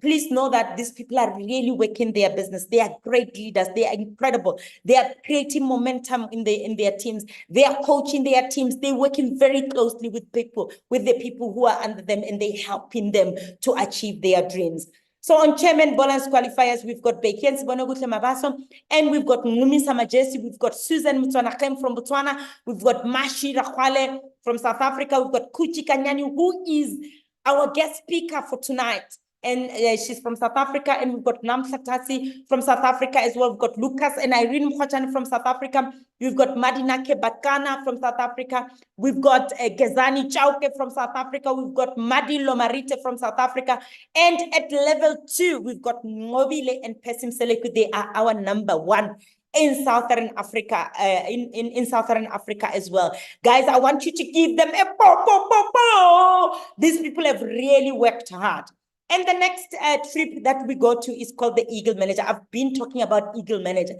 please know that these people are really working their business. They are great leaders. They are incredible. They are creating momentum in their teams. They are coaching their teams. They're working very closely with the people who are under them, and they're helping them to achieve their dreams. So on chairman bonus qualifiers, we've got Bekiensi Bonogutle Mabaso, and we've got Nqumisa Majesi, we've got Susan Mtswana-Khem from Botswana, we've got Mashi Rakwale from South Africa, we've got Kuchi Kanyani, who is our guest speaker for tonight. and she's from South Africa, and we've got Namsa Tasi from South Africa as well. We've got Lucas and Irene Mkhwachane from South Africa. We've got Madinake Bakana from South Africa. We've got Gezani Chauke from South Africa. We've got Madi Lomarite from South Africa. And at level 2, we've got Mobile and Pesim Seleku. They are our number 1 in Southern Africa, in Southern Africa as well. Guys, I want you to give them a po. These people have really worked hard. And the next trip that we go to is called the Eagle Manager. I've been talking about Eagle Manager.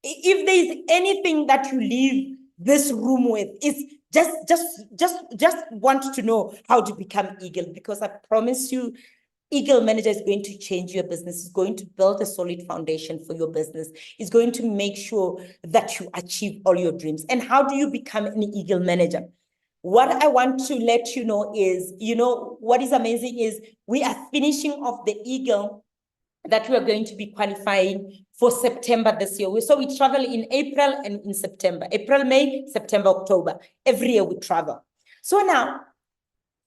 If there is anything that you leave this room with, is just want to know how to become Eagle, because I promise you, Eagle Manager is going to change your business. It's going to build a solid foundation for your business. It's going to make sure that you achieve all your dreams. And how do you become an Eagle Manager? What I want to let you know is, what is amazing is we are finishing off the Eagle that we are going to be qualifying for September this year. So we travel in April and in September. April, May, September, October. Every year we travel. So now,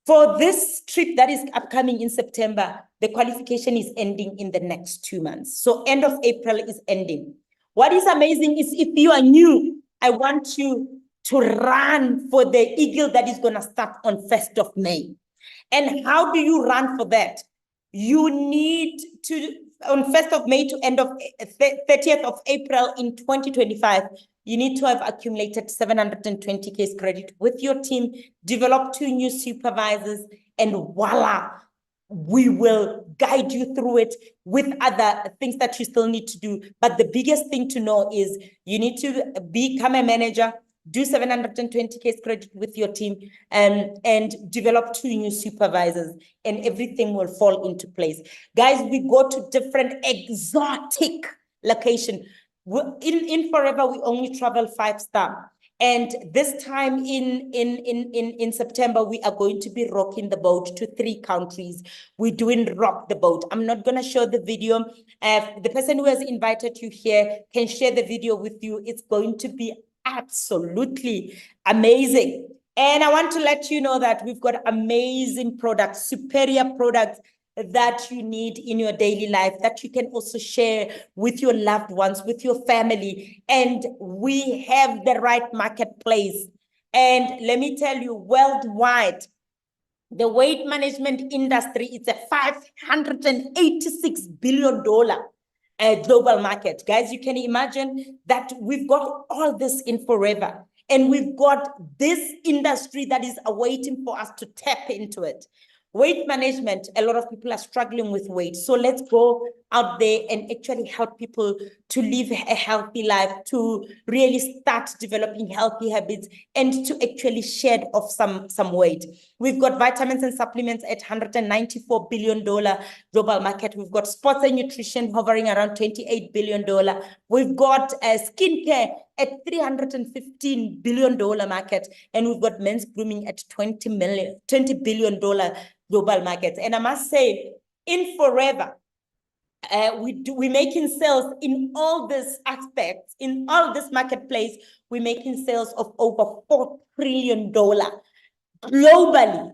for this trip that is upcoming in September, the qualification is ending in the next 2 months. So end of April is ending. What is amazing is, if you are new, I want you to run for the Eagle that is going to start on 1st of May. And how do you run for that? You need to, on 1st of May to end of 30th of April in 2025, you need to have accumulated 720K credit with your team, develop 2 new supervisors, and voila, we will guide you through it with other things that you still need to do. But the biggest thing to know is you need to become a manager, do 720K credit with your team, and develop 2 new supervisors, and everything will fall into place. Guys, we go to different exotic locations. In Forever, we only travel 5-star. And this time in September, we are going to be rocking the boat to 3 countries. We're doing rock the boat. I'm not going to show the video. The person who has invited you here can share the video with you. It's going to be absolutely amazing. And I want to let you know that we've got amazing products, superior products that you need in your daily life, that you can also share with your loved ones, with your family. And we have the right marketplace. And let me tell you, worldwide, the weight management industry is a $586 billion global market. Guys, you can imagine that we've got all this in Forever. And we've got this industry that is awaiting for us to tap into it. Weight management, a lot of people are struggling with weight. So let's go out there and actually help people to live a healthy life, to really start developing healthy habits, and to actually shed off some weight. We've got vitamins and supplements at $194 billion global market. We've got sports and nutrition hovering around $28 billion. We've got skincare at $315 billion market. And we've got men's grooming at $20 billion global markets. And I must say, in Forever, we're making sales in all these aspects, in all this marketplace. We're making sales of over $4 trillion globally.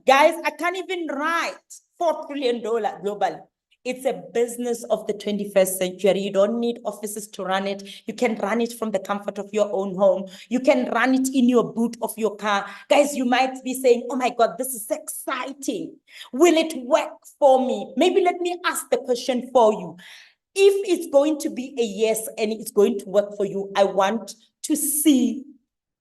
Guys, I can't even write $4 trillion globally. It's a business of the 21st century. You don't need offices to run it. You can run it from the comfort of your own home. You can run it in your boot of your car. Guys, you might be saying, oh my God, this is exciting. Will it work for me? Maybe let me ask the question for you. If it's going to be a yes and it's going to work for you, I want to see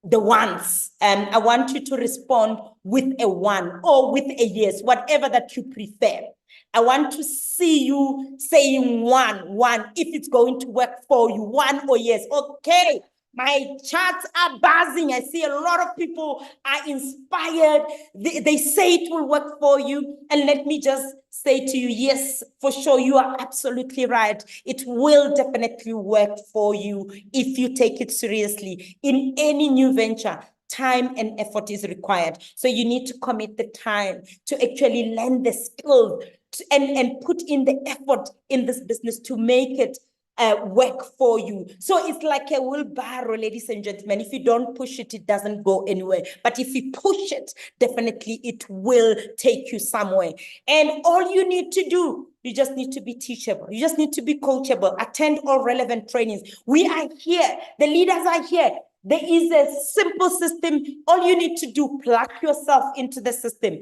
the ones. I want you to respond with a 1 or with a yes, whatever that you prefer. I want to see you saying one, if it's going to work for you, 1 or yes. Okay, my chats are buzzing. I see a lot of people are inspired. They say it will work for you. And let me just say to you, yes, for sure, you are absolutely right. It will definitely work for you if you take it seriously. In any new venture, time and effort is required. So you need to commit the time to actually learn the skills and put in the effort in this business to make it work for you. So it's like a wheelbarrow, ladies and gentlemen. If you don't push it, it doesn't go anywhere. But if you push it, definitely it will take you somewhere. And all you need to do, you just need to be teachable. You just need to be coachable. Attend all relevant trainings. We are here. The leaders are here. There is a simple system. All you need to do, plug yourself into the system.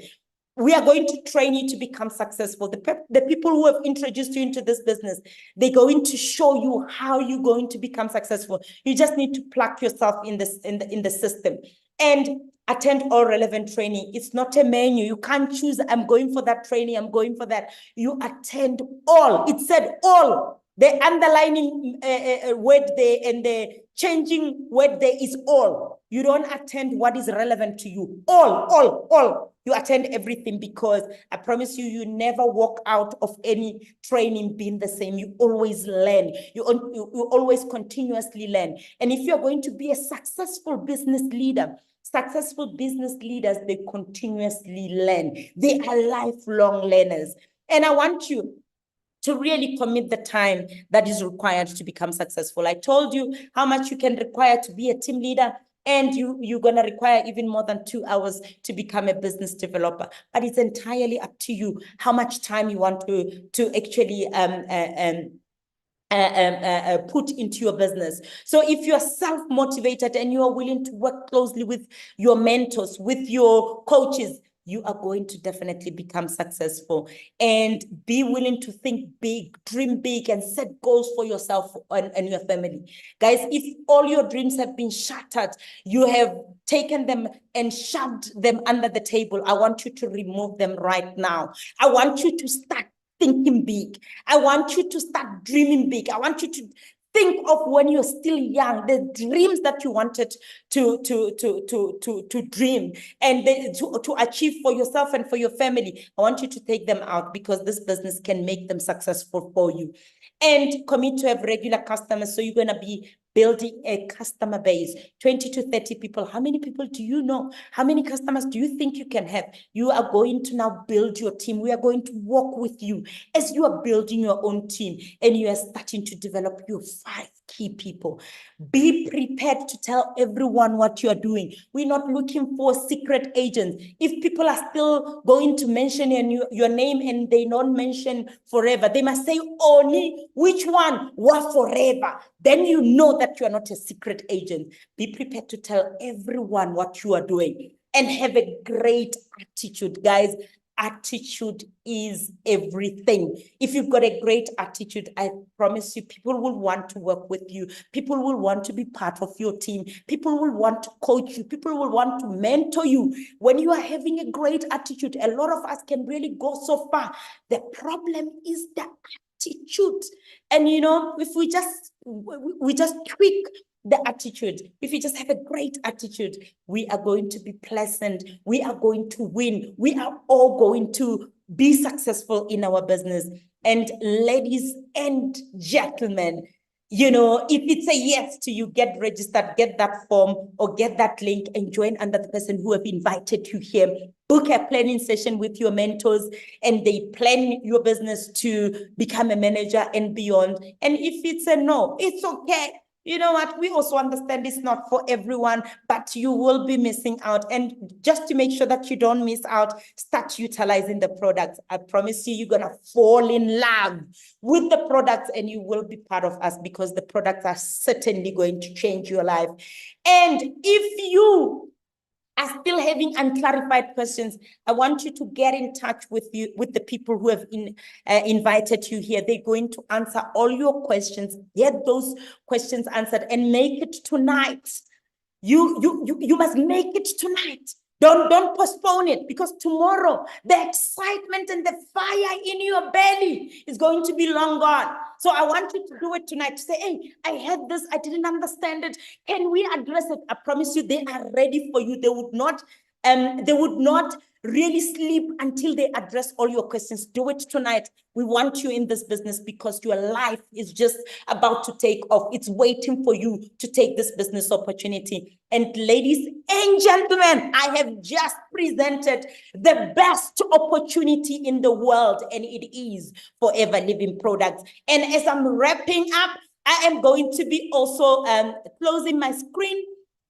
We are going to train you to become successful. The people who have introduced you into this business, they're going to show you how you're going to become successful. You just need to plug yourself in the system and attend all relevant training. It's not a menu. You can't choose, I'm going for that training, I'm going for that. You attend all. It said all. The underlining word there and the changing word there is all. You don't attend what is relevant to you. All. You attend everything, because I promise you, you never walk out of any training being the same. You always learn. You always continuously learn. And if you're going to be a successful business leader, successful business leaders, they continuously learn. They are lifelong learners. And I want you to really commit the time that is required to become successful. I told you how much you can require to be a team leader, and you're going to require even more than 2 hours to become a business developer. But it's entirely up to you how much time you want to actually put into your business. So if you're self-motivated and you are willing to work closely with your mentors, with your coaches, you are going to definitely become successful. And be willing to think big, dream big, and set goals for yourself and your family. Guys, if all your dreams have been shattered, you have taken them and shoved them under the table, I want you to remove them right now. I want you to start thinking big. I want you to start dreaming big. I want you to think of when you're still young, the dreams that you wanted to dream and to achieve for yourself and for your family. I want you to take them out, because this business can make them successful for you. And commit to have regular customers. So you're going to be building a customer base, 20 to 30 people. How many people do you know? How many customers do you think you can have? You are going to now build your team. We are going to work with you as you are building your own team, and you are starting to develop your 5 key people. Be prepared to tell everyone what you are doing. We're not looking for secret agents. If people are still going to mention your name and they don't mention forever, they must say, Oni, which one? What forever? Then you know that you are not a secret agent. Be prepared to tell everyone what you are doing, and have a great attitude, guys. Attitude is everything. If you've got a great attitude, I promise you, people will want to work with you. People will want to be part of your team. People will want to coach you. People will want to mentor you. When you are having a great attitude, a lot of us can really go so far. The problem is the attitude. And if we just tweak the attitude, if you just have a great attitude, we are going to be pleasant. We are going to win. We are all going to be successful in our business. And ladies and gentlemen, if it's a yes to you, get registered, get that form or get that link and join under the person who have invited you here. Book a planning session with your mentors, and they plan your business to become a manager and beyond. And if it's a no, it's okay. You know what? We also understand it's not for everyone, but you will be missing out. And just to make sure that you don't miss out, start utilizing the products. I promise you, you're going to fall in love with the products, and you will be part of us, because the products are certainly going to change your life. And if you are still having unclarified questions, I want you to get in touch with the people who have invited you here. They're going to answer all your questions. Get those questions answered and make it tonight. You must make it tonight. Don't postpone it, because tomorrow the excitement and the fire in your belly is going to be long gone. So I want you to do it tonight. Say, hey, I had this, I didn't understand it. Can we address it? I promise you, they are ready for you. They would not really sleep until they address all your questions. Do it tonight. We want you in this business, because your life is just about to take off. It's waiting for you to take this business opportunity. And ladies and gentlemen, I have just presented the best opportunity in the world, and it is Forever Living Products. And as I'm wrapping up, I am going to be also closing my screen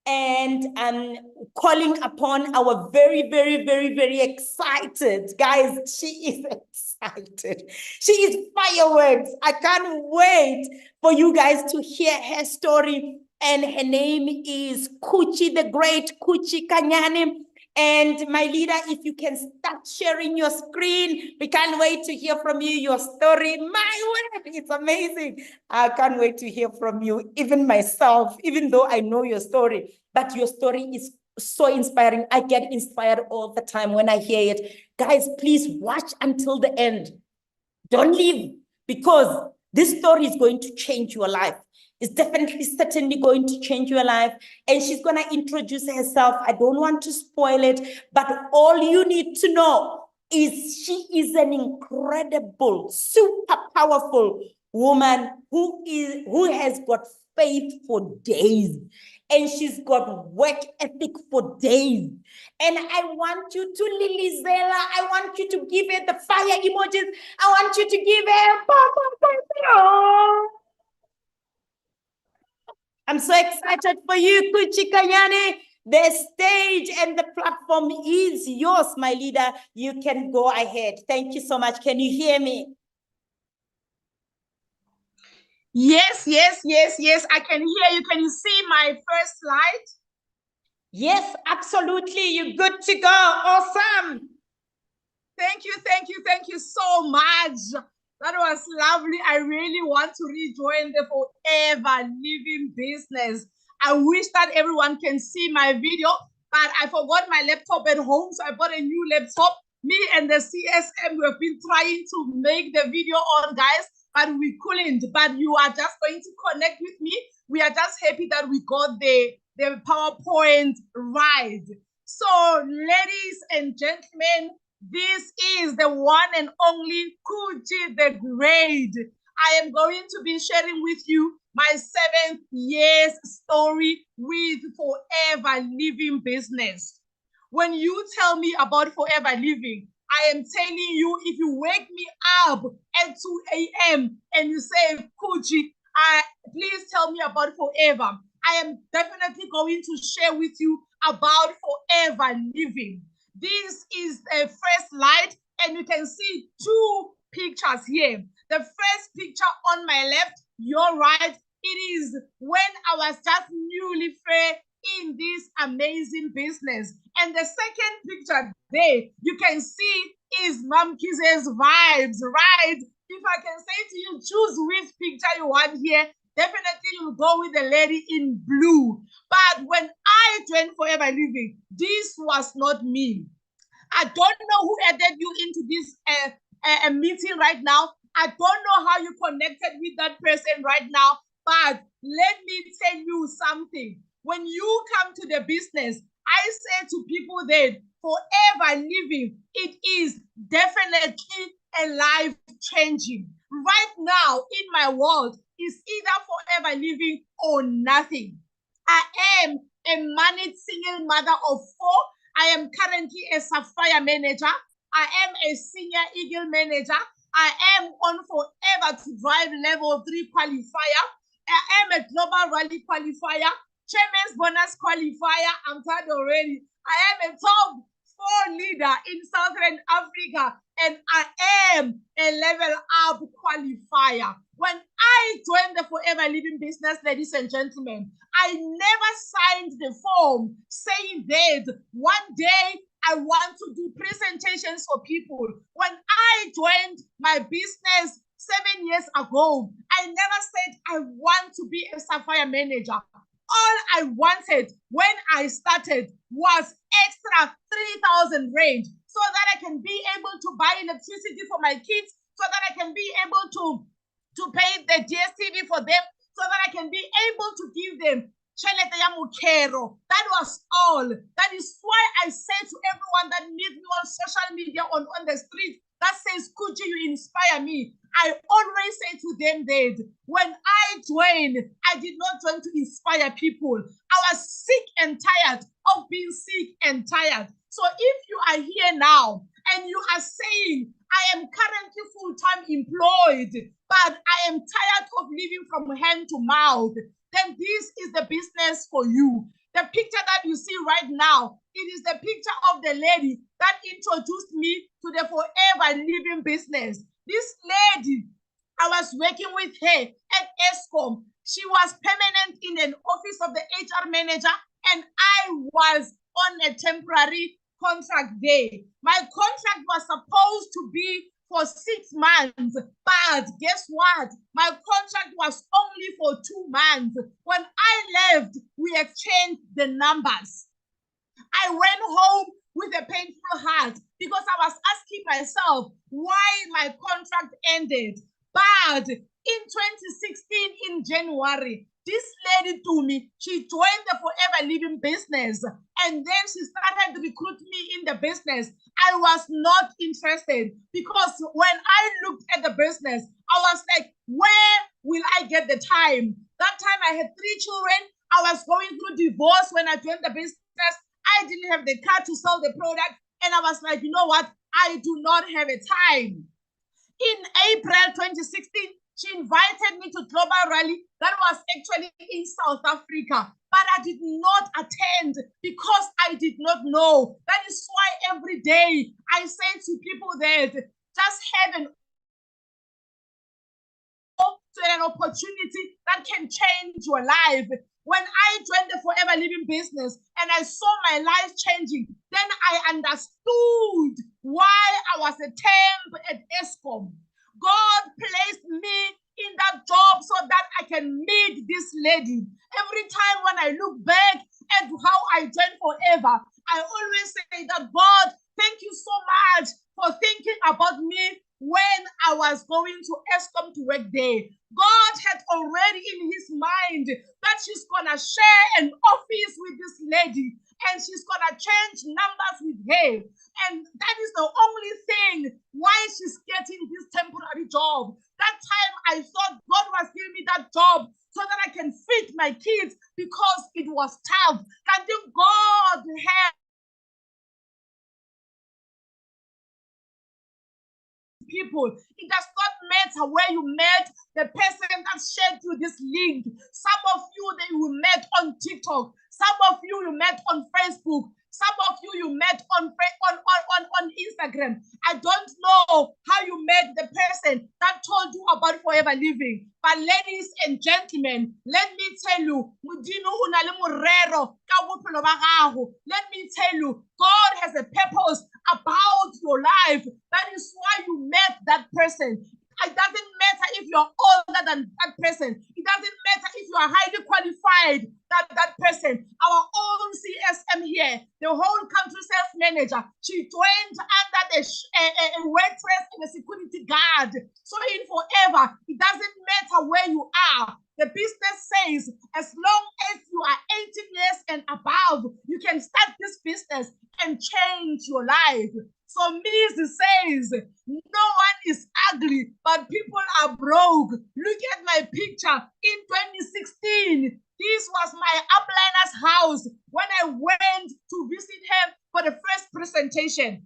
and calling upon our very, very, very, very excited, guys, she is excited. She is fireworks. I can't wait for you guys to hear her story. And her name is Kuchi, the great Kuchi Kanyane. And my leader, if you can start sharing your screen, we can't wait to hear from you, your story. My word, it's amazing. I can't wait to hear from you, even myself, even though I know your story, but your story is so inspiring. I get inspired all the time when I hear it. Guys, please watch until the end. Don't leave, because this story is going to change your life. It's definitely, certainly going to change your life. And she's going to introduce herself. I don't want to spoil it, but all you need to know is she is an incredible, super powerful woman who has got faith for days. And she's got work ethic for days. And I want you to, Lilizela, I want you to give her the fire emojis. I want you to give her. I'm so excited for you, Kuchi Kanyane. The stage and the platform is yours, my leader. You can go ahead. Thank you so much. Can you hear me? Yes, I can hear you. Can you see my first slide? Yes, absolutely. You're good to go. Awesome. Thank you so much. That was lovely. I really want to rejoin the Forever Living business. I wish that everyone can see my video, but I forgot my laptop at home, so I bought a new laptop. Me and the CSM, we have been trying to make the video on, guys, but we couldn't. But you are just going to connect with me. We are just happy that we got the PowerPoint right. So, ladies and gentlemen, this is the one and only Kuchi the Great. I am going to be sharing with you my 7 years story with Forever Living business. When you tell me about Forever Living, I am telling you, if you wake me up at 2 a.m. and you say, Kuchi, please tell me about Forever, I am definitely going to share with you about Forever Living. This is a first slide, and you can see 2 pictures here. The first picture on my left, your right, it is when I was just newly fresh in this amazing business. And the second picture there, you can see is Mom Kize's vibes, right? If I can say to you, choose which picture you want here, definitely you'll go with the lady in blue. But when I joined Forever Living, this was not me. I don't know who added you into this meeting right now. I don't know how you connected with that person right now, but let me tell you something. When you come to the business, I say to people that Forever Living, it is definitely a life changing. Right now in my world, it's either Forever Living or nothing. I am a married single mother of 4. I am currently a Sapphire manager. I am a senior Eagle manager. I am on Forever to Drive level 3 qualifier. I am a Global Rally qualifier, Chairman's Bonus qualifier. I'm tired already. I am a top 4 leader in Southern Africa, and I am a level up qualifier. When I joined the Forever Living business, ladies and gentlemen, I never signed the form saying that one day I want to do presentations for people. When I joined my business 7 years ago, I never said I want to be a Sapphire manager. All I wanted when I started was extra 3,000 range so that I can be able to buy electricity for my kids, so that I can be able to pay the DSTV for them, so that I can be able to give them Chelete ya Mukero. That was all. That is why I say to everyone that meets me on social media, on the street, that says, Kuchi, you inspire me. I always say to them that when I joined, I did not join to inspire people. I was sick and tired of being sick and tired. So if you are here now and you are saying, I am currently full-time employed, but I am tired of living from hand to mouth. Then this is the business for you. The picture that you see right now, it is the picture of the lady that introduced me to the Forever Living business. This lady, I was working with her at Eskom. She was permanent in an office of the HR manager, and I was on a temporary contract there. My contract was supposed to be for 6 months, but guess what? My contract was only for 2 months. When I left, we exchanged the numbers. I went home with a painful heart because I was asking myself why my contract ended. But in 2016, in January, this lady told me she joined the Forever Living business, and then she started recruiting me in the business. I was not interested because when I looked at the business, I was like, where will I get the time? That time I had 3 children. I was going through divorce when I joined the business. I didn't have the car to sell the product. And I was like, you know what? I do not have a time. In April 2016, she invited me to Global Rally that was actually in South Africa, but I did not attend because I did not know. That is why every day I say to people that just have an opportunity that can change your life. When I joined the Forever Living business and I saw my life changing, then I understood why I was a temp at Eskom. God placed me in that job so that I can meet this lady. Every time when I look back at how I joined Forever, I always say that God, thank you so much for thinking about me when I was going to Eskom to work there. God had already in his mind that she's gonna share an office with this lady and she's gonna change numbers with her. And that is the only thing why she's getting this temporary job. That time I thought God was giving me that job so that I can feed my kids because it was tough. I think God had people. It does not matter where you met the person that shared you this link. Some of you met on TikTok. Some of you met on Facebook. Some of you met on Instagram. I don't know how you met the person that told you about Forever Living. But ladies and gentlemen, let me tell you, let me tell you, God has a purpose about your life. That is why you met that person. It doesn't matter if you're older than that person. It doesn't matter if you are highly qualified than that person. Our own CSM here, the whole country sales manager, she joined under a waitress and a security guard. So in Forever, it doesn't matter where you are. The business says, as long as you are 18 years and above, you can start this business and change your life. So Mrs. says, no one is ugly, but people are broke. Look at my picture in 2016. This was my upliner's house when I went to visit her for the first presentation.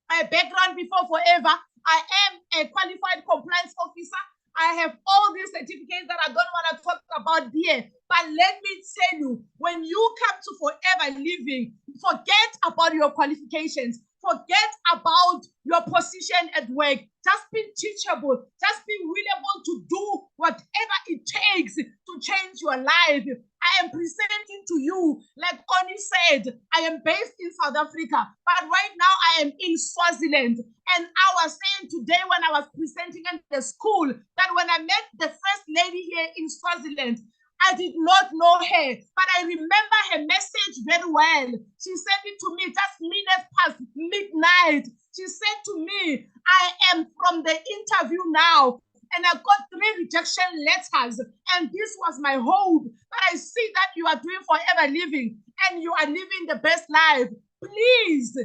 My background before Forever, I am a qualified compliance officer. I have all these certificates that I don't want to talk about here. But let me tell you, when you come to Forever Living, forget about your qualifications. Forget about your position at work. Just be teachable. Just be willing to do whatever it takes to change your life. I am presenting to you, like Oni said, I am based in South Africa, but right now I am in Swaziland. And I was saying today when I was presenting at the school that when I met the first lady here in Swaziland, I did not know her, but I remember her message very well. She sent it to me just minutes past midnight. She said to me, I am from the interview now, and I got 3 rejection letters, and this was my hope. But I see that you are doing Forever Living, and you are living the best life. Please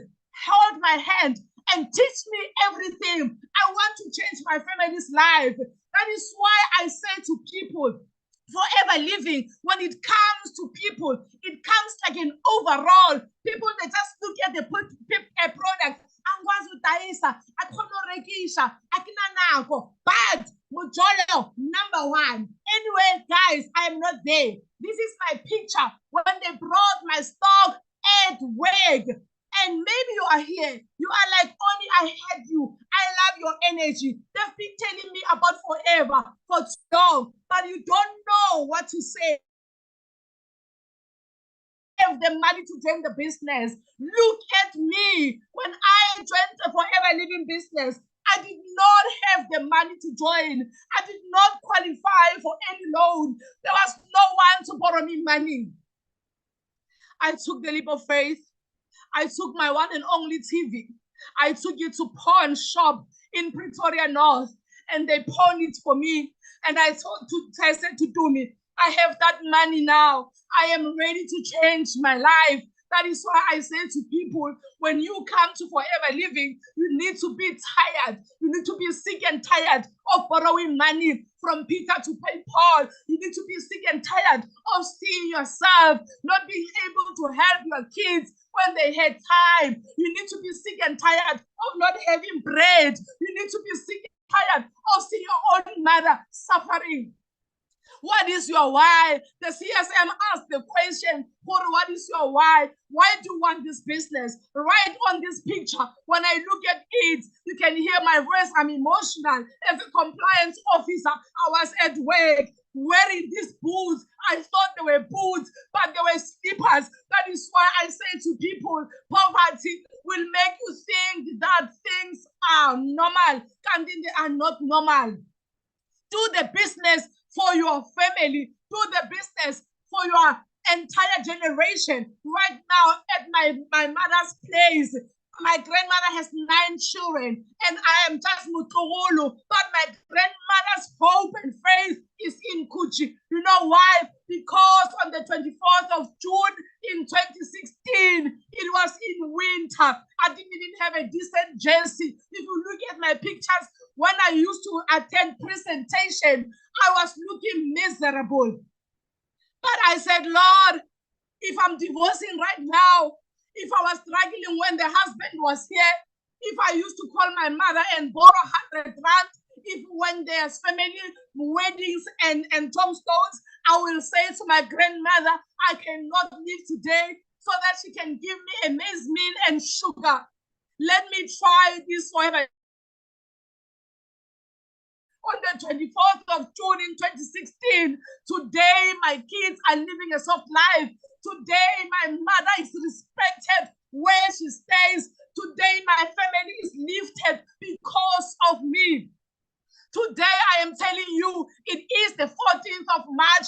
hold my hand and teach me everything. I want to change my family's life. That is why I say to people, Forever Living, when it comes to people, it comes like an overall. People, they just look at the product angikwazi udayisa, akhona urekisha, akinanako. But Mojolo, #1. Anyway, guys, I am not there. This is my picture when they brought my stock at WEG. And maybe you are here. You are like, Oni, I heard you. I love your energy. They've been telling me about forever, for too long, but you don't know what to say. Have the money to join the business. Look at me. When I joined the Forever Living business, I did not have the money to join. I did not qualify for any loan. There was no one to borrow me money. I took the leap of faith. I took my one and only TV. I took it to pawn shop in Pretoria North, and they pawned it for me. And I said to Dumi, I have that money now. I am ready to change my life. That is why I say to people, when you come to Forever Living, you need to be tired. You need to be sick and tired of borrowing money from Peter to pay Paul. You need to be sick and tired of seeing yourself not being able to help your kids when they had time. You need to be sick and tired of not having bread. You need to be sick and tired of seeing your own mother suffering. What is your why? The CSM asked the question, what is your why? Why do you want this business? Right on this picture, when I look at it, you can hear my voice. I'm emotional. As a compliance officer, I was at work wearing these boots. I thought they were boots, but they were slippers. That is why I say to people, poverty will make you think that things are normal, and they are not normal. Do the business for your family. Do the business for your entire generation. Right now at my mother's place, my grandmother has 9 children and I am just Mutugulu, but my grandmother's hope and faith is in Kuchi. You know why? Because on the 24th of June in 2016, it was in winter. I didn't even have a decent jersey. If you look at my pictures, when I used to attend presentation, I was looking miserable. But I said, Lord, if I'm divorcing right now, if I was struggling when the husband was here, if I used to call my mother and borrow 100 rand, if when there's family weddings and tombstones, I will say to my grandmother, I cannot live today so that she can give me a maize meal and sugar. Let me try this forever. On the 24th of June in 2016, today my kids are living a soft life. Today my mother is respected where she stays. Today my family is lifted because of me. Today I am telling you, it is the 14th of March,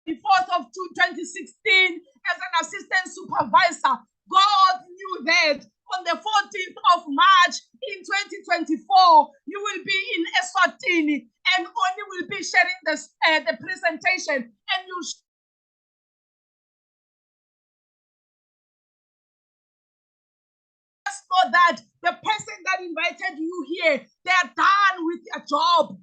the 4th of June 2016, as an assistant supervisor. God knew that on the 14th of March in 2024, you will be in Eswatini and Oni will be sharing the presentation, and you just know that the person that invited you here, they are done with their job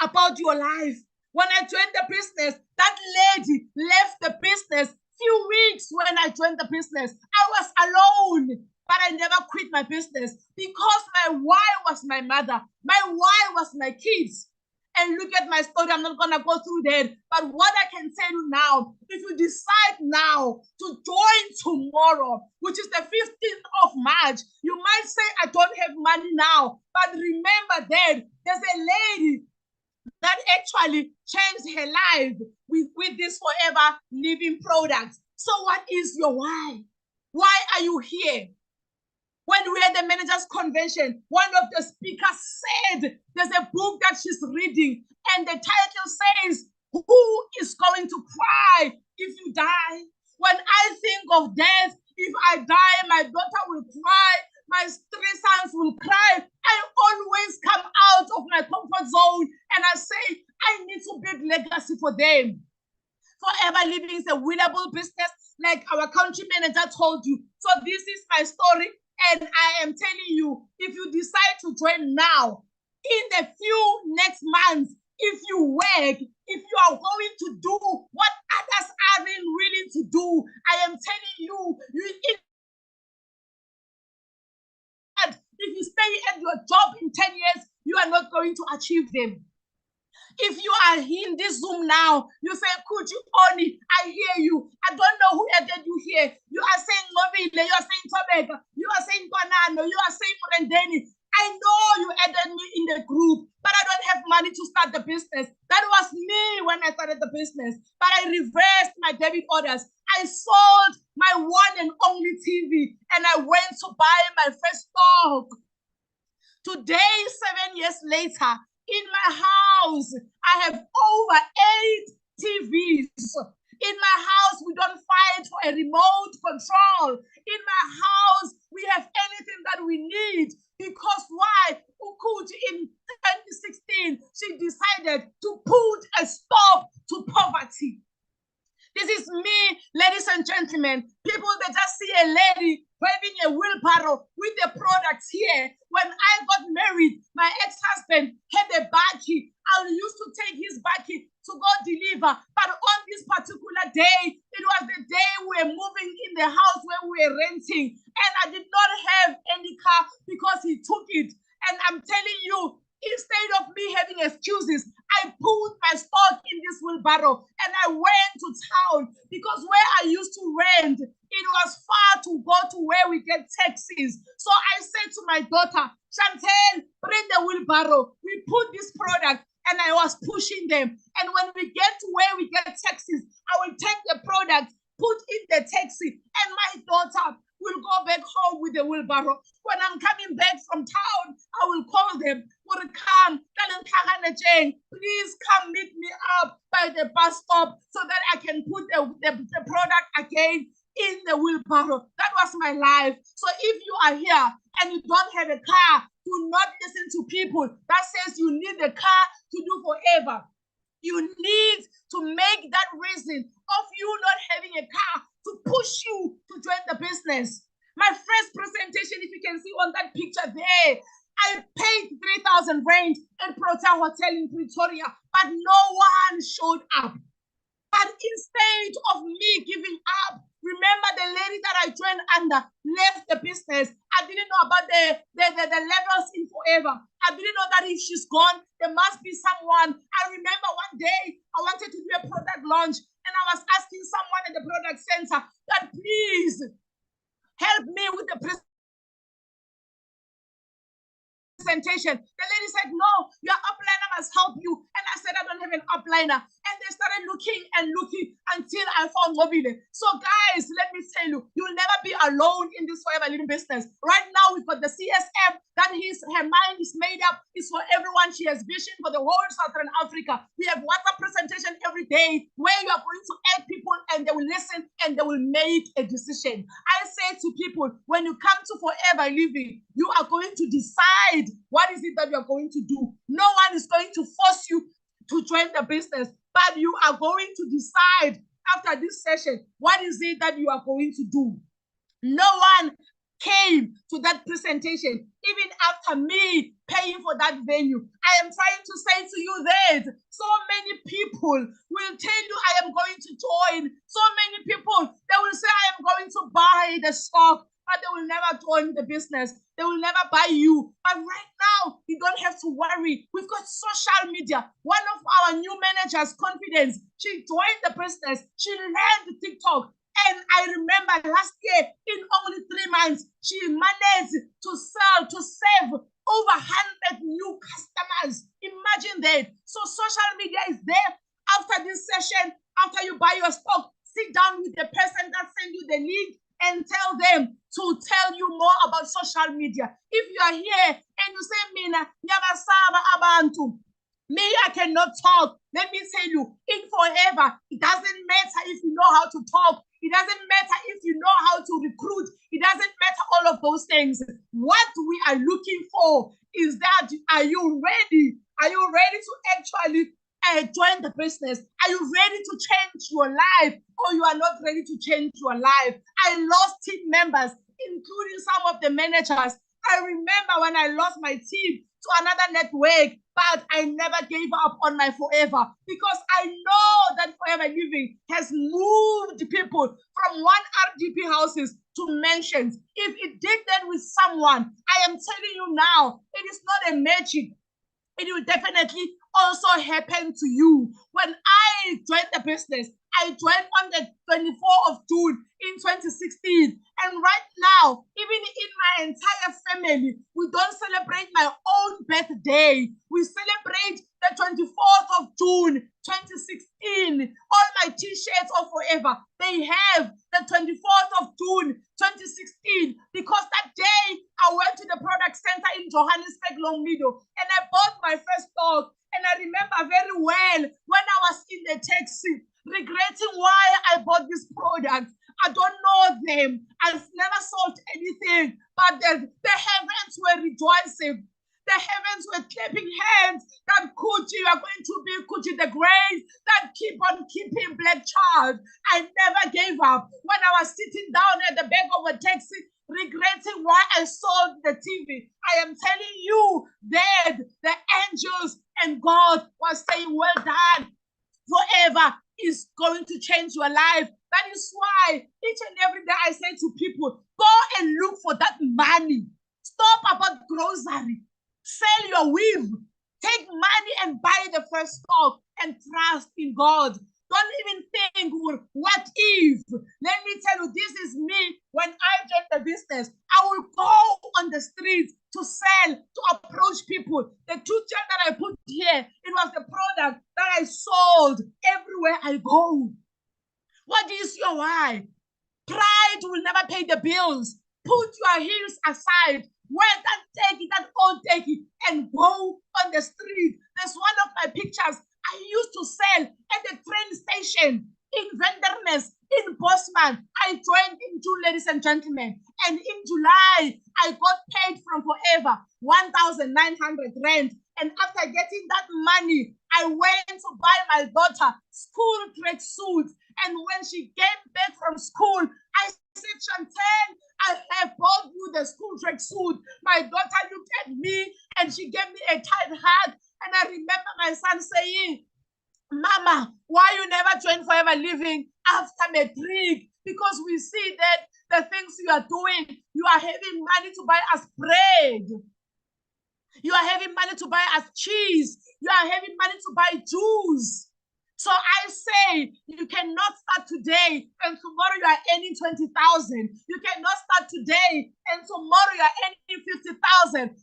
about your life. When I joined the business, that lady left the business few weeks when I joined the business. I was alone, but I never quit my business because my why was my mother. My why was my kids. And look at my story. I'm not going to go through that. But what I can tell you now, if you decide now to join tomorrow, which is the 15th of March, you might say, I don't have money now. But remember that there's a lady that actually changed her life with this Forever Living products. So what is your why? Why are you here? When we had the managers convention, one of the speakers said there's a book that she's reading and the title says, who is going to cry if you die? When I think of death, if I die, my daughter will cry, my 3 sons will cry. I always come out of my comfort zone and I say, I need to build legacy for them. Forever Living is a winnable business, like our country manager told you. So this is my story, and I am telling you, if you decide to join now, in the few next months, if you work, if you are going to do what others aren't willing to do, I am telling you, if you stay at your job in 10 years, you are not going to achieve them. If you are in this Zoom now, you say, could you only, I hear you. I don't know who added you here. You are saying Mobile, you are saying Tobeka, you are saying Banano, you are saying Murendeni. I know you added me in the group, but I don't have money to start the business. That was me when I started the business, but I reversed my debit orders. I sold my one and only TV, and I went to buy my first stock. Today, 7 years later, in my house, I have over 8 TVs. In my house, we don't fight for a remote control. In my house, we have anything that we need. Because why? Ukuti in 2016, she decided to put a stop to poverty. This is me, ladies and gentlemen. People that just see a lady driving a wheelbarrow with the products here. When I got married, my ex-husband had a bakkie. I used to take his bakkie to go deliver. But on this particular day, it was the day we were moving in the house where we were renting. And I did not have any car because he took it. And I'm telling you, instead of me having excuses, I put my stock in this wheelbarrow and I went to town because where I used to rent, it was far to go to where we get taxis. So I said to my daughter, Chantel, bring the wheelbarrow. We put this product and I was pushing them. And when we get to where we get taxis, I will take the product, put in the taxi, and my daughter will go back home with the wheelbarrow. When I'm coming back from town, I will call them, will come, please come meet me up by the bus stop so that I can put the product again in the wheelbarrow. That was my life. So if you are here and you don't have a car, do not listen to people that says you need a car to do forever. You need to make that reason of you not having a car to push you to join the business. My first presentation, if you can see on that picture there, I paid 3,000 rand at Protea Hotel in Pretoria, but no one showed up. But instead of me giving up, remember the lady that I joined under left the business. I didn't know about the levels in Forever. I didn't know that if she's gone, there must be someone. I remember one day I wanted to do a product launch and I was asking someone at the product center that please help me with the presentation. The lady said, no, your upliner must help you. And I said, I don't have an upliner. And they started looking and looking until I found Mobile. So guys, let me tell you, you'll never be alone in this Forever Living business. Right now, we've got the CSM that her mind is made up. It's for everyone. She has vision for the whole Southern Africa. We have WhatsApp presentation every day where you are going to add people and they will listen and they will make a decision. I say to people, when you come to Forever Living, you are going to decide what is it that you are going to do. No one is going to force you to join the business, but you are going to decide after this session, what is it that you are going to do? No one came to that presentation, even after me paying for that venue. I am trying to say to you that so many people will tell you I am going to join. So many people, they will say I am going to buy the stock, but they will never join the business. They will never buy you. But right now, you don't have to worry. We've got social media. One of our new managers, Confidence, she joined the business. She learned TikTok. And I remember last year, in only 3 months, she managed to save over 100 new customers. Imagine that. So social media is there. After this session, after you buy your stock, sit down with the person that sent you the link and tell them to tell you more about social media. If you are here and you say, Mina, Nyabasaba Abantu, me, I cannot talk. Let me tell you, in Forever, it doesn't matter if you know how to talk. It doesn't matter if you know how to recruit. It doesn't matter all of those things. What we are looking for is that, are you ready? Are you ready to actually join the business? Are you ready to change your life, or you are not ready to change your life? I lost team members, including some of the managers. I remember when I lost my team to another network, but I never gave up on my Forever because I know that Forever Living has moved people from one RDP houses to mansions. If it did that with someone, I am telling you now, it is not a magic. It will definitely also happen to you. When I joined the business, I joined on the 24th of June in 2016. And right now, even in my entire family, we don't celebrate my own birthday. We celebrate the 24th of June, 2016. All my t-shirts of Forever, they have the 24th of June, 2016, because that day I went to the product center in Johannesburg, Longmeadow, and I bought my first dog. And I remember very well when I was in the taxi, regretting why I bought this product. I don't know them. I've never sold anything, but the heavens were rejoicing. The heavens were clapping hands that Gucci, you are going to be Gucci the Great, that keep on keeping Black Child. I never gave up. When I was sitting down at the back of a taxi, regretting why I sold the TV, I am telling you that the angels and God was saying, well done. Forever is going to change your life. That is why each and every day I say to people, go and look for that money. Stop about grocery. Sell your weave. Take money and buy the first stock and trust in God. Don't even think, what if? Let me tell you, this is me. When I joined the business, I will go on the streets to sell, to approach people. The two chairs that I put here, it was the product that I sold everywhere I go. What is your why? Pride will never pay the bills. Put your heels aside. Wear that take it, that old take it, and go on the street. There's one of my pictures I used to sell at the train station in Venderness, in Bosman. I joined in June, ladies and gentlemen. And in July, I got paid from Forever 1,900 rand. And after getting that money, I went to buy my daughter school track suits. And when she came back from school, I said, Chantel, I have bought you the school track suit. My daughter looked at me and she gave me a tight hug. And I remember my son saying, Mama, why you never join Forever Living after matric? Because we see that the things you are doing, you are having money to buy us bread. You are having money to buy us cheese. You are having money to buy juice. So I say, you cannot start today and tomorrow you are earning 20,000. You cannot start today and tomorrow you are earning 50,000.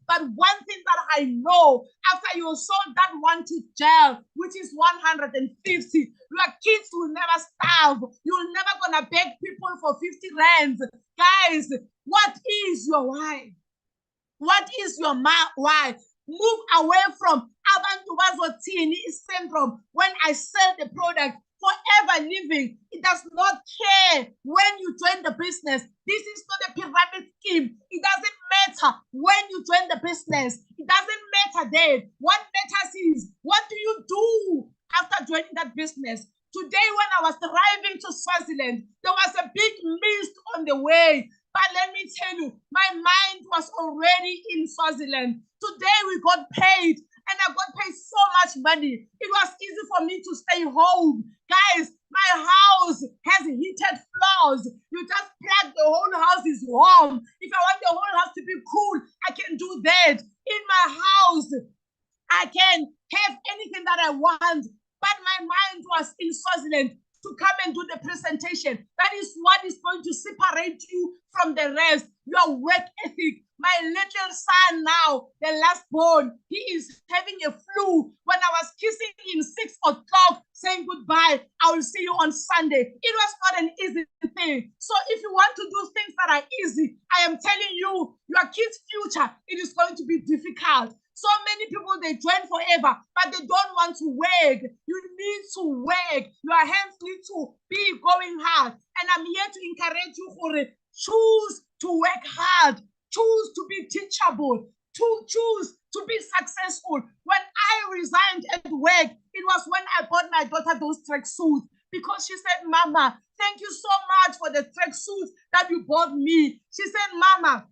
But one thing that I know, after you sold that one to jail, which is 150, your kids will never starve. You're never gonna beg people for 50 rands. Guys, what is your why? What is your why? Move away from abantu bazothini syndrome. When I sell the product, Forever Living, it does not care when you join the business. This is not a pyramid scheme. It doesn't matter when you join the business. It doesn't matter then. What matters is, what do you do after joining that business? Today, when I was driving to Swaziland, there was a big mist on the way. But let me tell you, my mind was already in Swaziland. Today we got paid, and I got paid so much money. It was easy for me to stay home. Guys, my house has heated floors. You just plug, the whole house is warm. If I want the whole house to be cool, I can do that. In my house, I can have anything that I want. But my mind was in Swaziland to come and do the presentation. That is what is going to separate you from the rest, your work ethic. My little son now, the last born, he is having a flu. When I was kissing him 6 o'clock, saying goodbye, I will see you on Sunday. It was not an easy thing. So if you want to do things that are easy, I am telling you, your kid's future, it is going to be difficult. So many people, they join Forever, but they don't want to work. You need to work. Your hands need to be going hard. And I'm here to encourage you, Hore, choose to work hard. Choose to be teachable. To choose to be successful. When I resigned at work, it was when I bought my daughter those track suits. Because she said, Mama, thank you so much for the track suits that you bought me. She said, Mama,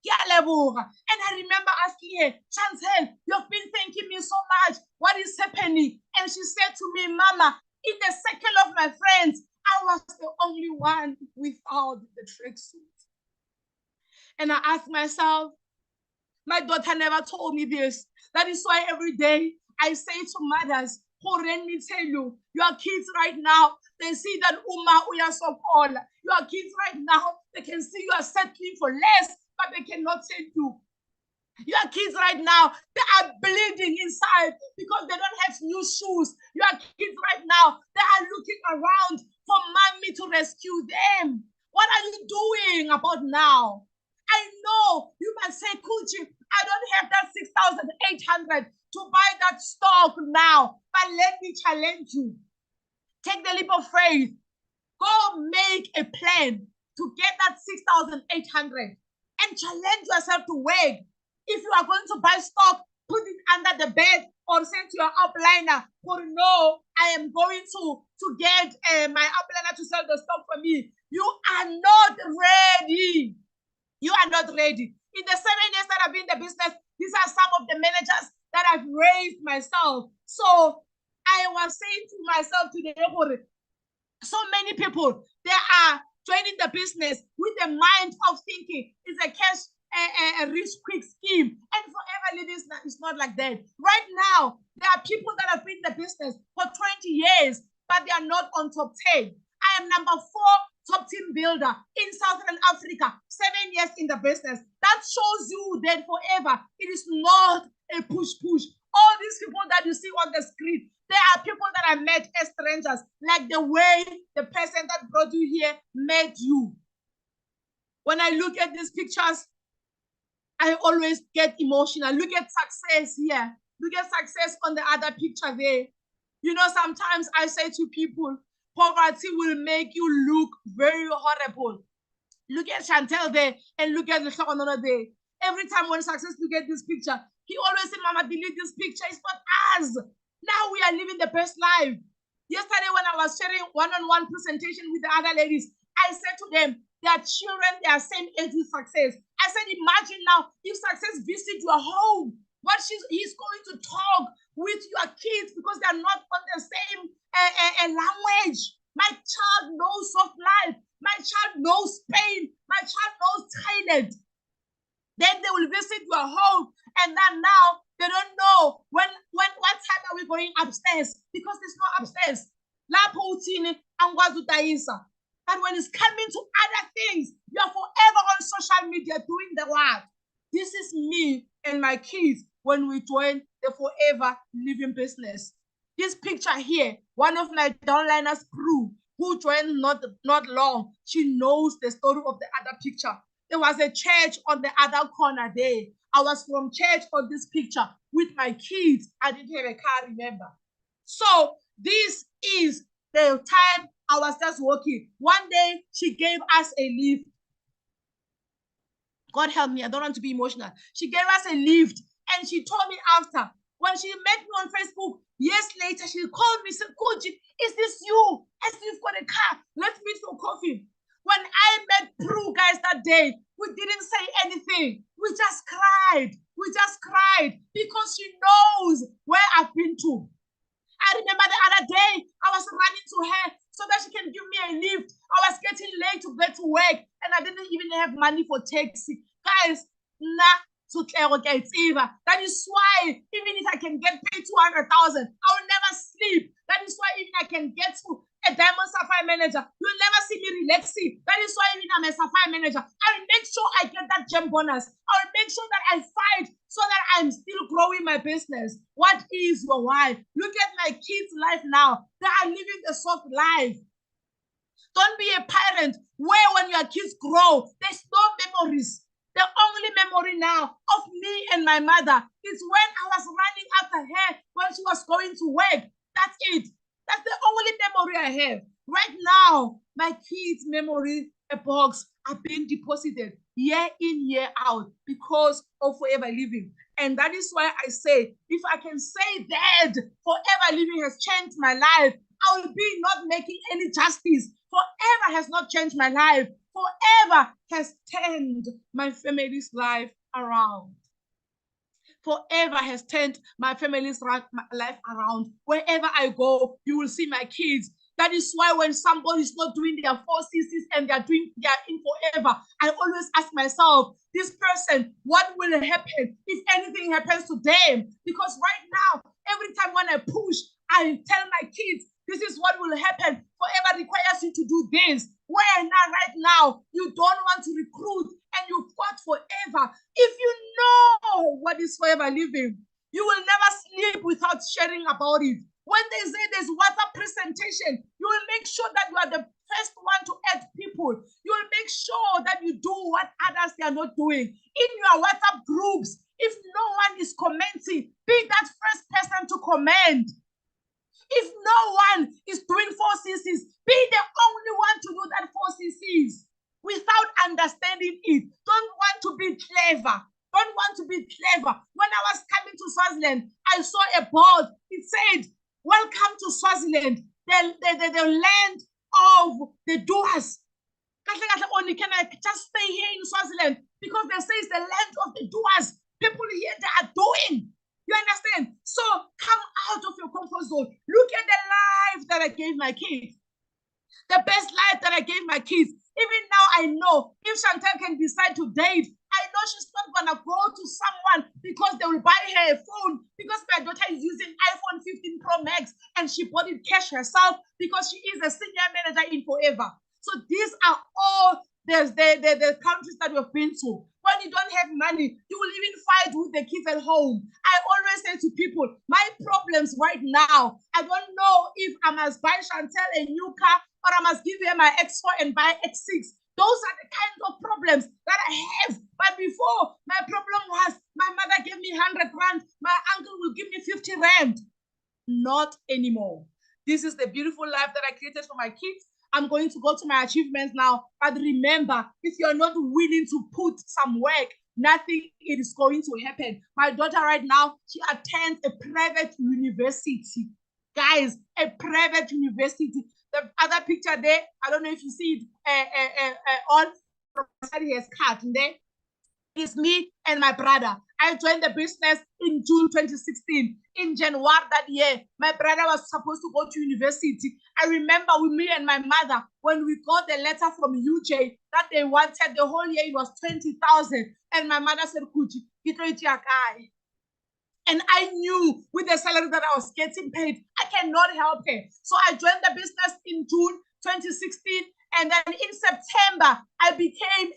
And I remember asking her, Chantel, you've been thanking me so much. What is happening? And she said to me, Mama, in the circle of my friends, I was the only one without the tracksuit. And I asked myself, my daughter never told me this. That is why every day I say to mothers, let me tell you, your kids right now, they see that Uma Uya Sokola. Your kids right now, they can see you are settling for less, but they cannot tell you. Your kids right now, they are bleeding inside because they don't have new shoes. Your kids right now, they are looking around for mommy to rescue them. What are you doing about now? I know you might say, Kuchi, I don't have that 6,800 to buy that stock now, but let me challenge you. Take the leap of faith. Go make a plan to get that 6,800 and challenge yourself to work. If you are going to buy stock, put it under the bed or send to your upliner. Or no, I am going to get my upliner to sell the stock for me. You are not ready. You are not ready. In the 7 years that I've been in the business, these are some of the managers that I've raised myself. So I was saying to myself today, so many people, they are joining the business with the mind of thinking it's a cash, a rich quick scheme. And Forever Living is not like that. Right now, there are people that have been in the business for 20 years, but they are not on top 10. I am number 4 top team builder in Southern Africa, 7 years in the business. That shows you that Forever, it is not a push. All these people that you see on the screen, they are people that I met as strangers, like the way the person that brought you here met you. When I look at these pictures, I always get emotional. Look at success here. Look at success on the other picture there. You know, sometimes I say to people, poverty will make you look very horrible. Look at Chantel there and look at the Shokonono there. Every time when success look at this picture, he always said, Mama, delete this picture. It's not us. Now we are living the best life. Yesterday when I was sharing one-on-one presentation with the other ladies, I said to them, their children, they are same age with success. I said, imagine now if success visits your home, what he's going to talk with your kids because they're not on the same language. My child knows soft life. My child knows Spain. My child knows Thailand. Then they will visit your home, and then now they don't know what time are we going upstairs because there's no upstairs. But when it's coming to other things, you're forever on social media doing the what? This is me and my kids when we join the Forever Living business. This picture here, one of my downliners, Prue, who joined not long, she knows the story of the other picture. There was a church on the other corner there. I was from church on this picture with my kids. I didn't have a car, remember? So this is the time I was just walking. One day, she gave us a lift. God help me, I don't want to be emotional. She gave us a lift, and she told me after, when she met me on Facebook, years later, she called me, said, Coach, is this you? I said, you've got a car. Let's meet for coffee. When I met Prue, guys, that day, we didn't say anything. We just cried. We just cried because she knows where I've been to. I remember the other day, I was running to her so that she can give me a lift. I was getting late to get to work, and I didn't even have money for taxi. Guys, that is why even if I can get paid 200,000, I will never sleep. That is why even I can get to a Diamond Sapphire manager, you'll never see me relaxing. That is why even I'm a Sapphire manager. I will make sure I get that gem bonus. I will make sure that I fight so that I'm still growing my business. What is your why? Look at my kids' life now. They are living a soft life. Don't be a parent where when your kids grow, there's no memories. The only memory now of me and my mother is when I was running after her when she was going to work. That's it. That's the only memory I have. Right now, my kids' memory box are being deposited year in, year out because of Forever Living. And that is why I say, if I can say that Forever Living has changed my life, I will be not making any justice. Forever has not changed my life. forever has turned my family's life around. Forever has turned my family's life around. Wherever I go, you will see my kids. That is why when somebody is not doing their 4CCs and they are in forever, I always ask myself, this person, what will happen if anything happens to them? Because right now, every time when I push, I tell my kids, this is what will happen. Forever requires you to do this. Where right now, you don't want to recruit and you fought forever. If you know what is forever living, you will never sleep without sharing about it. When they say there's WhatsApp presentation, you will make sure that you are the first one to add people. You will make sure that you do what others they are not doing. In your WhatsApp groups, if no one is commenting, be that first person to comment. If no one is doing 4CCs, be the only one to do that 4CCs without understanding it. Don't want to be clever. Don't want to be clever. When I was coming to Swaziland, I saw a board. It said, welcome to Swaziland, the land of the doers. Only can I just stay here in Swaziland because they say it's the land of the doers. People here, they are doing. You understand? So come out of your comfort zone. Look at the life that I gave my kids. The best life that I gave my kids. Even now, I know if Chantel can decide to date, I know she's not going to go to someone because they will buy her a phone, because my daughter is using iPhone 15 Pro Max and she bought it cash herself because she is a senior manager in Forever. So these are all the countries that we've been to. When you don't have money, you will even fight with the kids at home. I always say to people, my problems right now, I don't know if I must buy Chantel a new car or I must give her my X4 and buy X6. Those are the kinds of problems that I have. But before, my problem was my mother gave me 100 rand, my uncle will give me 50 rand. Not anymore. This is the beautiful life that I created for my kids. I'm going to go to my achievements now. But remember, if you're not willing to put some work, nothing is going to happen. My daughter right now, she attends a private university. Guys, a private university. The other picture there, I don't know if you see it, on his card there. It's me and my brother. I joined the business in June 2016. In January that year, my brother was supposed to go to university. I remember with me and my mother, when we got the letter from UJ that they wanted the whole year, it was 20,000. And my mother said, Kuchi, and I knew with the salary that I was getting paid, I cannot help her. So I joined the business in June 2016. And then in September, I became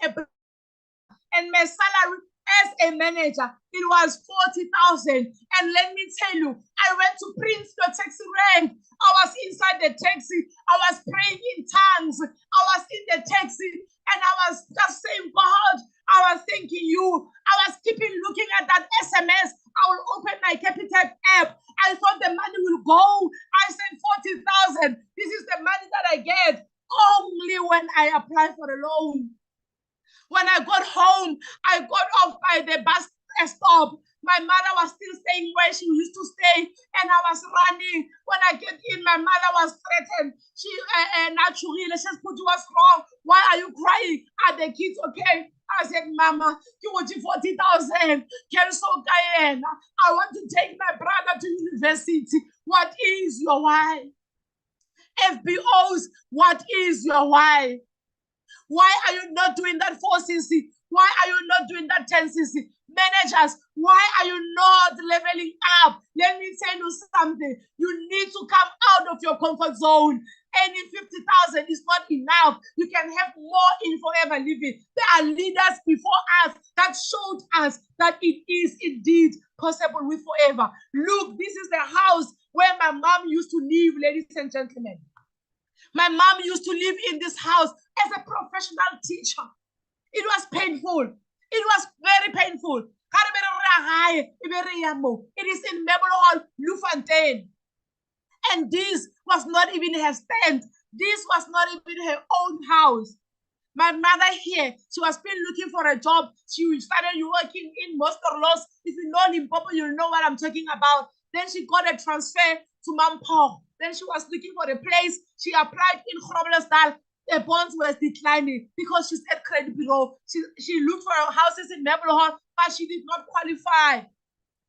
and my salary as a manager, it was 40,000. And let me tell you, I went to print the taxi rank. I was inside the taxi. I was praying in tongues. I was in the taxi and I was just saying, God, I was thanking you. I was keeping looking at that SMS. I will open my Capitec app. I thought the money will go. I said 40,000. This is the money that I get only when I apply for a loan. When I got home, I got off by the bus stop. My mother was still staying where she used to stay, and I was running. When I get in, my mother was threatened. She naturally, she said, what's wrong? Why are you crying? Are the kids okay? I said, Mama, you want 40,000. I want to take my brother to university. What is your why? FBOs, what is your why? Why are you not doing that 4CC? Why are you not doing that 10CC? Managers, why are you not leveling up? Let me tell you something. You need to come out of your comfort zone. Any 50,000 is not enough. You can have more in Forever Living. There are leaders before us that showed us that it is indeed possible with Forever. Look, this is the house where my mom used to live, ladies and gentlemen. My mom used to live in this house as a professional teacher. It was painful. It was very painful. It is in Memorial Hall, Lufontaine. And this was not even her stand. This was not even her own house. My mother here, she was still looking for a job. She started working in Monster Laws. If you know Limpopo, you'll know what I'm talking about. Then she got a transfer to Mampong. Then she was looking for a place. She applied in Groblersdal. the bonds were declining because she's at credit bureau. She looked for houses in Marblehead, but she did not qualify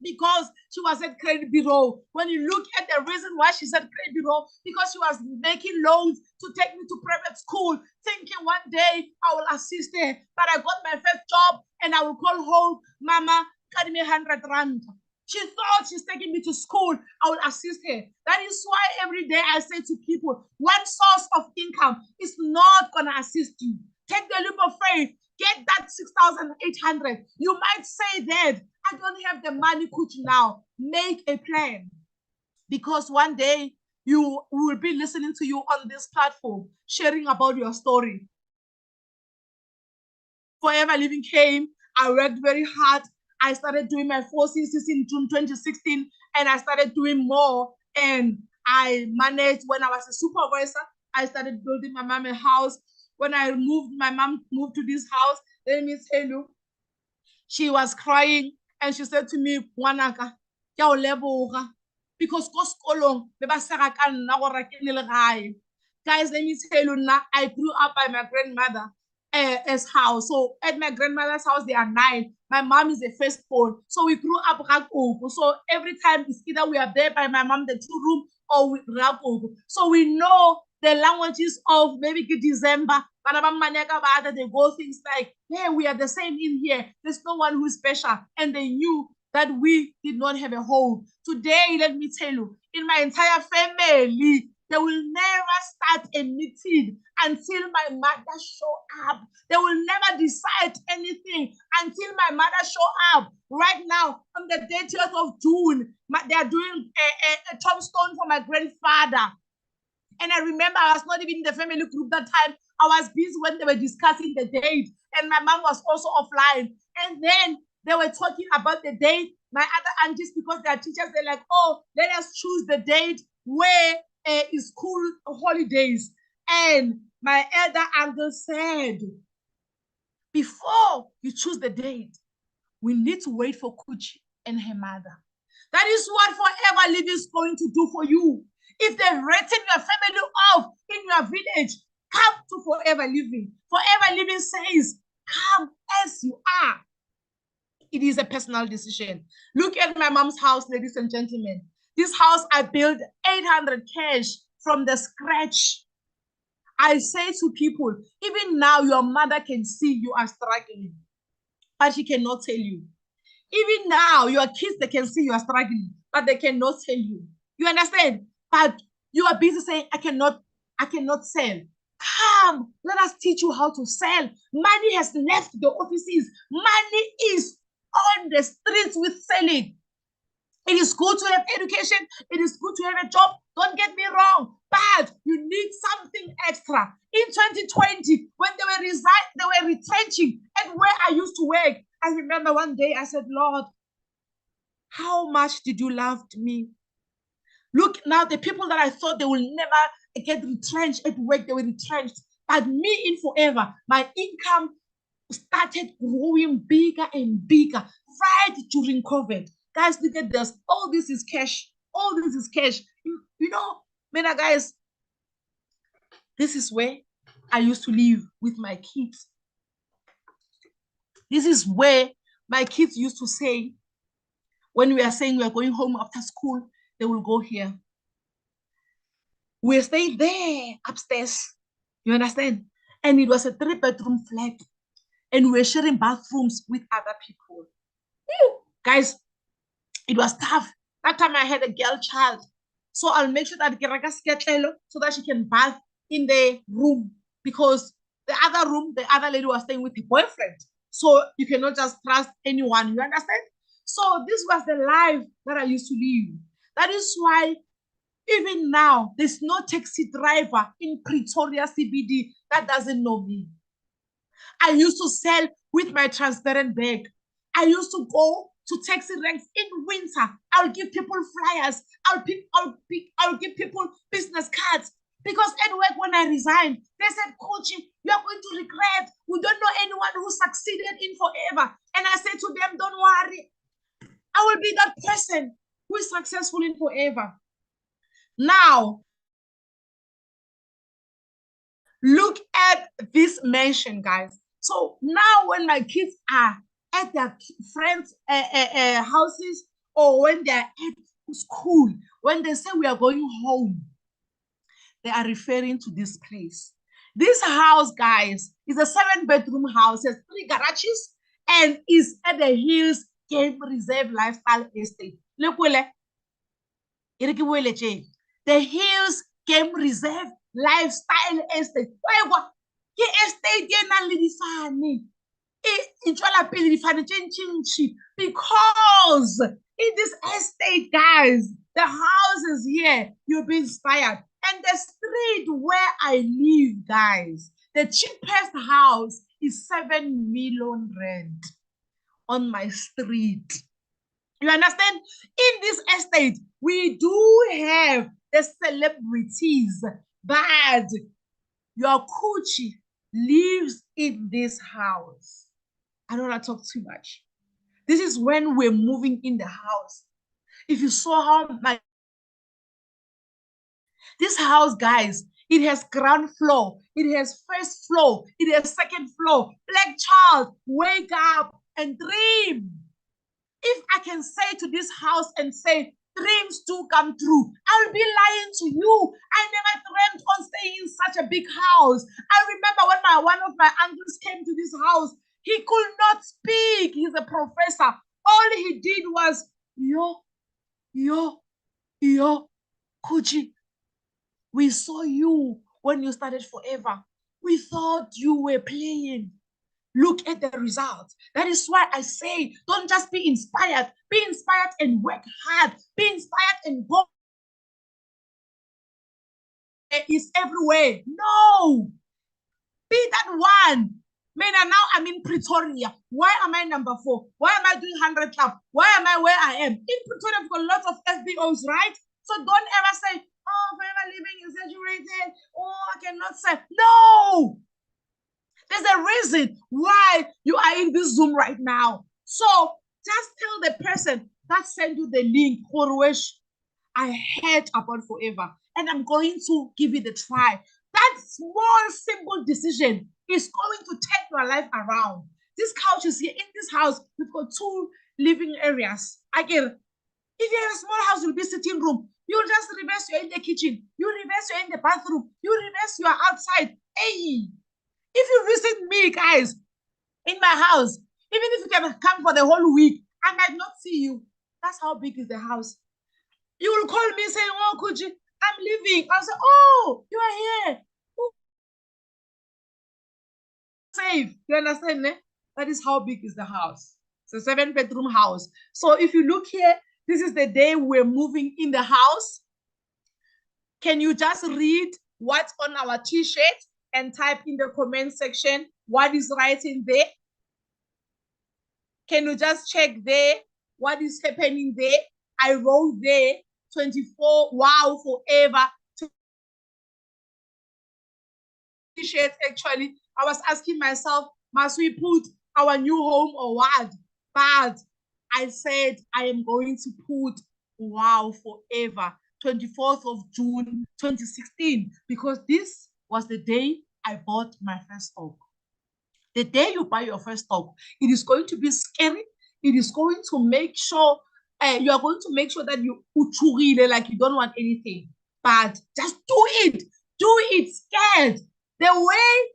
because she was at credit bureau. When you look at the reason why she's at credit bureau, because she was making loans to take me to private school, thinking one day I will assist her. But I got my first job and I will call home, Mama, cut me 100 rand. She thought she's taking me to school. I will assist her. That is why every day I say to people, one source of income is not going to assist you. Take the leap of faith. Get that 6,800. You might say that I don't have the money, Kuchi, now. Make a plan. Because one day we will be listening to you on this platform, sharing about your story. Forever Living came. I worked very hard. I started doing my 4Cs in June 2016, and I started doing more. And I managed, when I was a supervisor, I started building my mom a house. When I moved, my mom moved to this house. Let me tell you, she was crying, and she said to me, "Wanaka, because guys, let me tell you now, I grew up by my grandmother as house. So at my grandmother's house, there are 9. My mom is the firstborn. So we grew up Rakogo. So every time it's either we are there by my mom, the 2-room, or with Rakogo. So we know the languages of maybe December. They go things like, hey, we are the same in here. There's no one who is special. And they knew that we did not have a home. Today, let me tell you, in my entire family, they will never start a meeting until my mother show up. They will never decide anything until my mother show up. Right now, on the 30th of June, they are doing a tombstone for my grandfather. And I remember I was not even in the family group that time. I was busy when they were discussing the date. And my mom was also offline. And then they were talking about the date. My other aunties, because they are teachers, they're like, oh, let us choose the date where is school holidays. And my elder uncle said, before you choose the date, we need to wait for Kuchi and her mother. That is what Forever Living is going to do for you. If they've written your family off in your village, come to Forever Living. Forever Living says, come as you are. It is a personal decision. Look at my mom's house, ladies and gentlemen. This house I built 800 cash from the scratch. I say to people, even now your mother can see you are struggling, but she cannot tell you. Even now, your kids, they can see you are struggling, but they cannot tell you. You understand? But you are busy saying, I cannot sell. Come, let us teach you how to sell. Money has left the offices. Money is on the streets with selling. It is good to have education. It is good to have a job. Don't get me wrong, but you need something extra. In 2020, when they were retrenching at where I used to work, I remember one day I said, Lord, how much did you love me? Look now, the people that I thought they will never get retrenched at work, they were retrenched. But me in Forever, my income started growing bigger and bigger right during COVID. Guys, look at this. All this is cash. All this is cash. You know, Mena guys, this is where I used to live with my kids. This is where my kids used to say, when we are saying we are going home after school, they will go here. We're staying there upstairs. You understand? And it was a 3-bedroom flat. And we were sharing bathrooms with other people. Guys, it was tough. That time I had a girl child. So I'll make sure that Geraka so that she can bath in the room. Because the other room, the other lady was staying with her boyfriend. So you cannot just trust anyone. You understand? So this was the life that I used to live. That is why even now, there's no taxi driver in Pretoria CBD that doesn't know me. I used to sell with my transparent bag. I used to go to taxi ranks in winter. I'll give people flyers. I'll give people business cards. Because at work, when I resigned, they said, Coaching, you're going to regret. We don't know anyone who succeeded in Forever. And I said to them, don't worry. I will be that person who is successful in Forever. Now, Look at this mansion, guys. So now when my kids are at their friends' houses, or when they're at school, when they say we are going home, they are referring to this place. This house, guys, is a 7-bedroom house, has 3 garages, and is at the Hills Game Reserve Lifestyle Estate. Look, the Hills Game Reserve Lifestyle Estate. Ke estate e nang le difane. E tswela pele difane tše because in this estate, guys, the houses here, you'll be inspired. And the street where I live, guys, the cheapest house is 7 million rand on my street. You understand? In this estate, we do have the celebrities, but your coochie lives in this house. I don't want to talk too much. This is when we're moving in the house. If you saw how my this house, guys, it has ground floor, it has first floor, it has second floor. Black child, wake up and dream. If I can say to this house and say, dreams do come true, I'll be lying to you. I never dreamt on staying in such a big house. I remember when one of my uncles came to this house, he could not speak. He's a professor. All he did was, yo, Coochie, we saw you when you started Forever. We thought you were playing. Look at the results. That is why I say, don't just be inspired and work hard. Be inspired and go. It's everywhere. No. Be that one. Man, now I'm in Pretoria. Why am I number 4? Why am I doing 100 club? Why am I where I am? In Pretoria, we've got lots of FBOs, right? So don't ever say, oh, Forever Living is saturated. Oh, I cannot say. No. There's a reason why you are in this Zoom right now. So just tell the person that sent you the link, I heard about Forever, and I'm going to give it a try. That small, simple decision is going to take your life around. This couch is here. In this house, we've got 2 living areas. Again, if you have a small house, you'll be sitting room. You'll just reverse, you're in the kitchen. You reverse, you're in the bathroom. You reverse, you are outside. Hey, if you visit me, guys, in my house, even if you can come for the whole week, I might not see you. That's how big is the house. You will call me saying, oh, Coochie, I'm leaving. I'll say, oh, you are here. Safe. You understand? Eh? That is how big is the house. It's a 7-bedroom house. So if you look here, this is the day we're moving in the house. Can you just read what's on our t-shirt and type in the comment section what is writing there? Can you just check there what is happening there? I wrote there 24 wow forever t-shirts. Actually, I was asking myself, must we put our new home or what? But I said I am going to put wow forever 24th of June 2016, because this was the day I bought my first dog. The day you buy your first dog, it is going to be scary. It is going to make sure you are going to make sure that you uchurile, like you don't want anything. But just do it. Do it scared. The way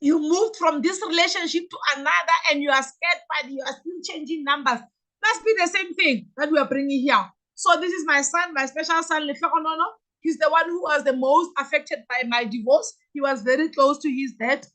you moved from this relationship to another and you are scared, but you are still changing numbers, must be the same thing that we are bringing here. So this is my son, my special son, Lefekonono. He's the one who was the most affected by my divorce. He was very close to his dad.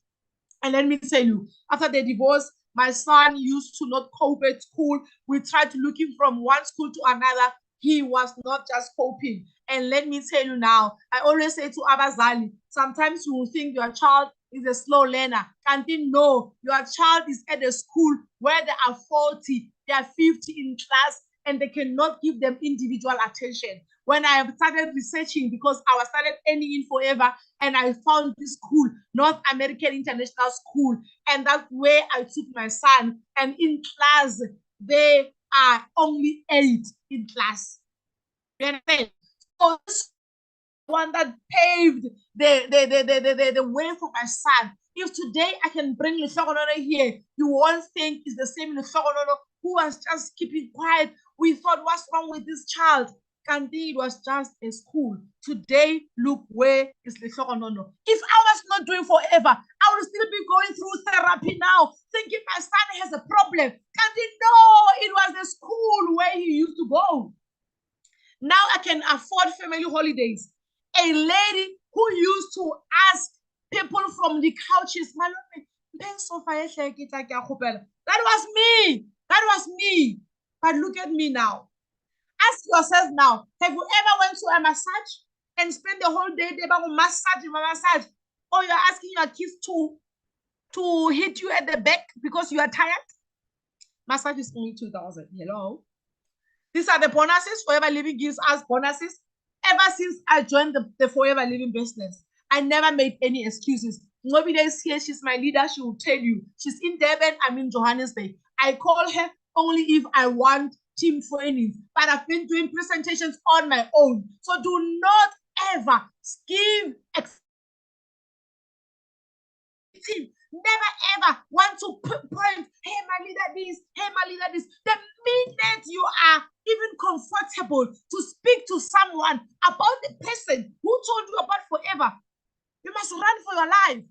And let me tell you, after the divorce, my son used to not cope at school. We tried to look him from one school to another. He was not just coping. And let me tell you now, I always say to Abazali, sometimes you will think your child is a slow learner. Can't think, no, your child is at a school where there are 40, there are 50 in class, and they cannot give them individual attention. When I started researching, because I was started earning in Forever, and I found this school, North American International School, and that's where I took my son. And in class, there are only 8 in class. You understand? So one that paved the way for my son. If today I can bring Lehlogonolo here, you won't think it's the same Lehlogonolo who was just keeping quiet. We thought, what's wrong with this child? Kanti it was just a school. Today, look where is Lehlogonolo. If I was not doing forever, I would still be going through therapy now, thinking my son has a problem. Kanti no, it was the school where he used to go. Now I can afford family holidays. A lady who used to ask people from the couches, that was me. That was me. But look at me now. Ask yourself now, have you ever went to a massage and spent the whole day there massage? Or you're asking your kids to hit you at the back because you are tired? Massage is only 2,000. Hello? These are the bonuses. Forever Living gives us bonuses. Ever since I joined the Forever Living business, I never made any excuses. Nobody is here. She's my leader. She will tell you. She's in Durban. I'm in Johannesburg. I call her only if I want team trainings. But I've been doing presentations on my own. So do not ever give team. Never ever want to point, hey, my leader this, hey, my leader this. The minute you are even comfortable to speak to someone about the person who told you about forever, you must run for your life.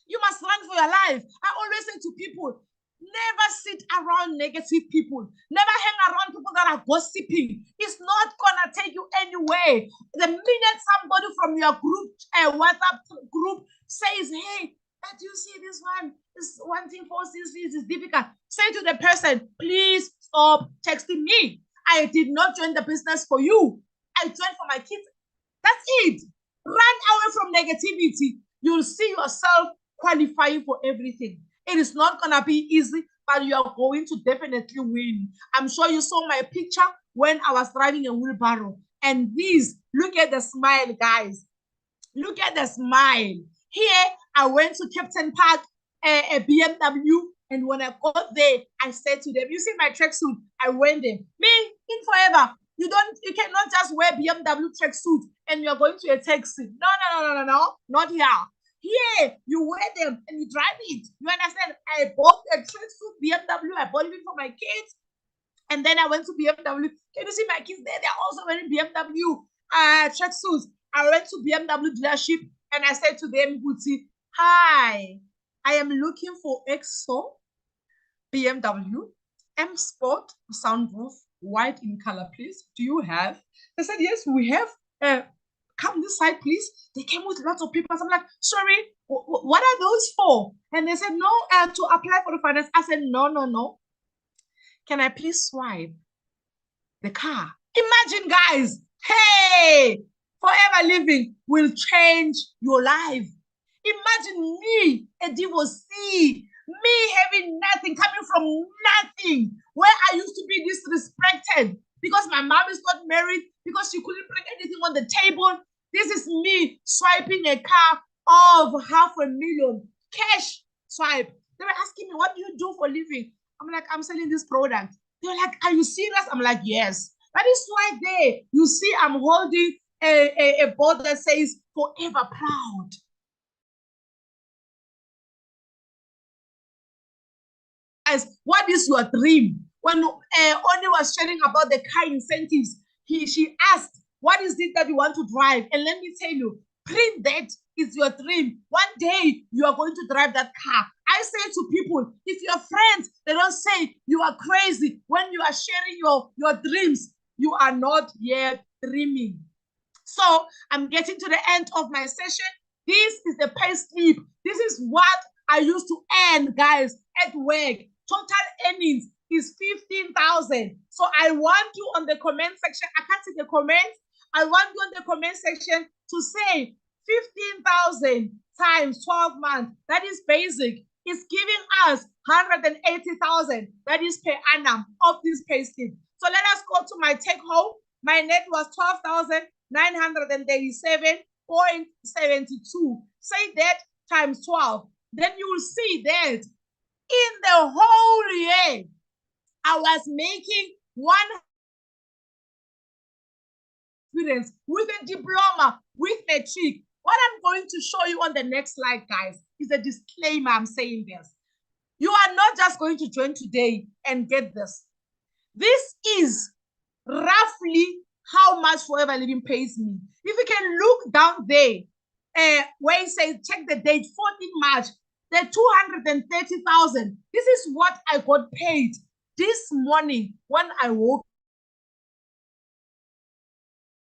You must run for your life. I always say to people, never sit around negative people. Never hang around people that are gossiping. It's not gonna take you anywhere. The minute somebody from your group, WhatsApp group says, hey, do you see this one? This one thing for this is difficult. Say to the person, please stop texting me. I did not join the business for you. I joined for my kids. That's it. Run away from negativity. You'll see yourself qualifying for everything. It is not going to be easy, but you are going to definitely win. I'm sure you saw my picture when I was driving a wheelbarrow. And these, look at the smile, guys. Look at the smile. Here, I went to Captain Park, a BMW, and when I got there, I said to them, you see my tracksuit? I went there. Me, in forever. You cannot just wear BMW tracksuit and you're going to a taxi. No, not here. Here, you wear them and you drive it. You understand? I bought a tracksuit BMW. I bought it for my kids. And then I went to BMW. Can you see my kids there? They're also wearing BMW tracksuits. I went to BMW dealership and I said to them, hi, I am looking for EXO BMW M Sport sunroof, white in color, please. Do you have? They said, yes, we have. Come this side, please. They came with lots of papers. I'm like, sorry, what are those for? And they said, no, to apply for the finance. I said, no. Can I please swipe the car? Imagine, guys, hey, Forever Living will change your life. Imagine me, a divorcee, me having nothing, coming from nothing, where I used to be disrespected because my mom is not married, because she couldn't bring anything on the table. This is me swiping a car of $500,000 cash swipe. They were asking me, what do you do for a living? I'm like, I'm selling this product. They were like, are you serious? I'm like, yes. That is why there, you see, I'm holding a board that says Forever Proud. Guys, what is your dream? When Oni was sharing about the car incentives, she asked, what is it that you want to drive? And let me tell you, print that is your dream. One day, you are going to drive that car. I say to people, if your friends, they don't say you are crazy when you are sharing your dreams, you are not yet dreaming. So I'm getting to the end of my session. This is the pay slip. This is what I used to earn, guys, at work. Total earnings is 15,000. So I want you on the comment section. I can't see the comments. I want you on the comment section to say 15,000 times 12 months. That is basic. It's giving us 180,000. That is per annum of this pay slip. So let us go to my take home. My net was 12,937.72. Say that times 12. Then you will see that in the whole year, I was making experience, with a diploma, with matric. What I'm going to show you on the next slide, guys, is a disclaimer. I'm saying this. You are not just going to join today and get this. This is roughly how much Forever Living pays me. If you can look down there, where it says, check the date, 14 March, the 230,000. This is what I got paid this morning when I woke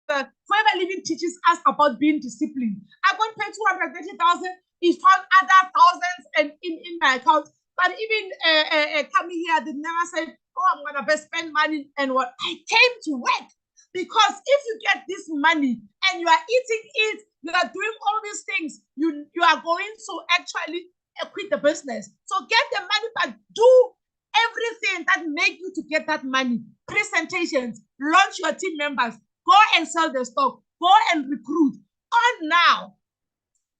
up. Forever Living teaches us about being disciplined. I got paid 230,000. It found other thousands and in my account. But even coming here, they never said, oh, I'm going to spend money and what. I came to work because if you get this money and you are eating it, you are doing all these things, you are going to actually quit the business. So get the money, but do everything that make you to get that money. Presentations, launch your team members, go and sell the stock, go and recruit. On now,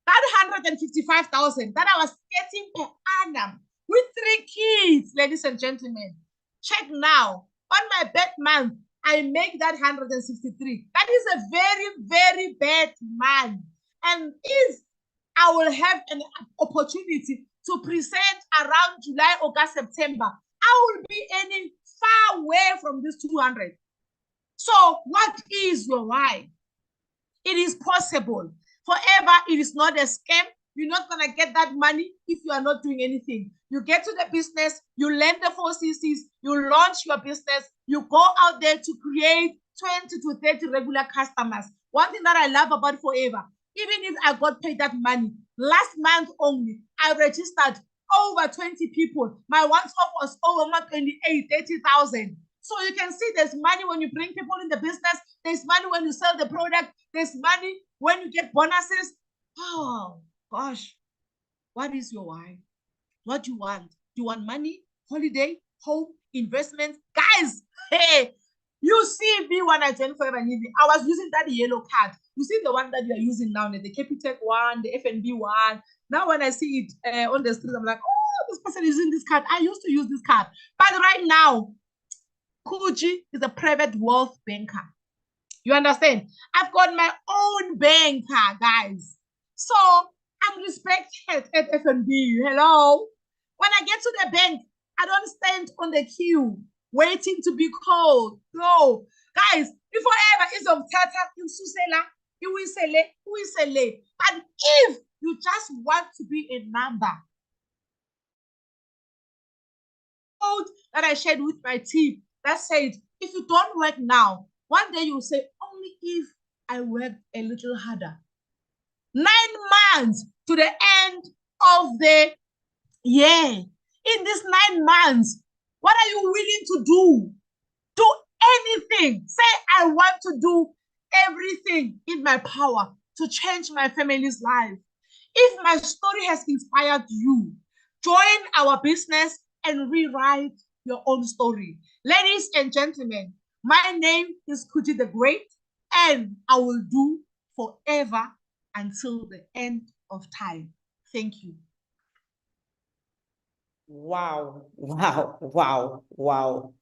that 155,000 that I was getting per annum with 3 kids, ladies and gentlemen, check now. On my bad month, I make that 163. That is a very, very bad month. And if I will have an opportunity to present around July, August, September, I will be earning far away from this 200. So what is your why? It is possible. Forever, it is not a scam. You're not going to get that money if you are not doing anything. You get to the business, you learn the 4 CCs, you launch your business, you go out there to create 20 to 30 regular customers. One thing that I love about Forever, even if I got paid that money, last month only, I registered over 20 people. My one-stop was over 28, 30,000. So you can see there's money when you bring people in the business. There's money when you sell the product. There's money when you get bonuses. Oh, gosh. What is your why? What do you want? Do you want money, holiday, home, investment? Guys, hey, you see me when I joined Forever Living. I was using that yellow card. You see the one that you are using now, the Capitec one, the FNB one. Now when I see it on the street, I'm like, oh, this person is using this card. I used to use this card. But right now, Kuji is a private wealth banker. You understand? I've got my own banker, guys. So I'm respected at FNB. Hello. When I get to the bank, I don't stand on the queue waiting to be called. No. Guys, before ever is of Tata, but if you just want to be a number, that I shared with my team that said, if you don't work now, one day you'll say, only if I work a little harder. 9 months to the end of the year. In these 9 months, what are you willing to do? Do anything. Say, I want to do everything in my power to change my family's life. If my story has inspired you, join our business and rewrite your own story. Ladies and gentlemen, my name is Kuti the Great, and I will do forever until the end of time. Thank you. Wow, wow, wow, wow.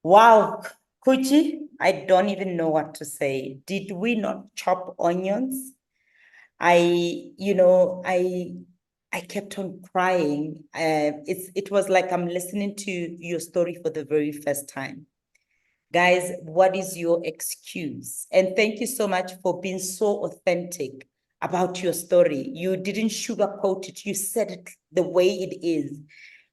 Wow, Kuchi, I don't even know what to say. Did we not chop onions? I kept on crying. It was like I'm listening to your story for the very first time. Guys, what is your excuse? And thank you so much for being so authentic about your story. You didn't sugarcoat it. You said it the way it is.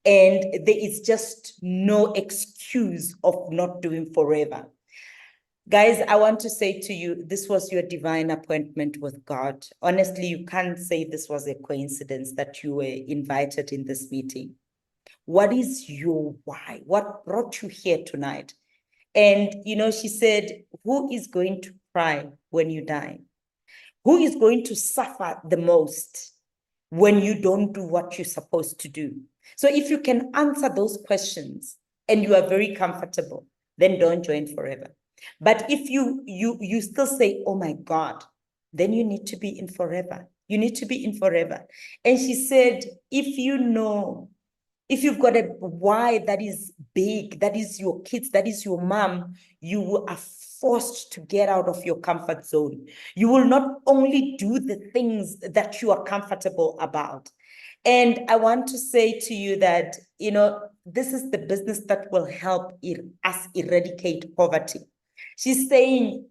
And there is just no excuse of not doing forever. Guys, I want to say to you, this was your divine appointment with God. Honestly, you can't say this was a coincidence that you were invited in this meeting. What is your why? What brought you here tonight? And, she said, who is going to cry when you die? Who is going to suffer the most when you don't do what you're supposed to do? So if you can answer those questions and you are very comfortable, then don't join forever. But if you still say, oh my God, then you need to be in forever. You need to be in forever. And she said, if you If you've got a why that is big, that is your kids, that is your mom, you are forced to get out of your comfort zone. You will not only do the things that you are comfortable about. And I want to say to you that, this is the business that will help us eradicate poverty. She's saying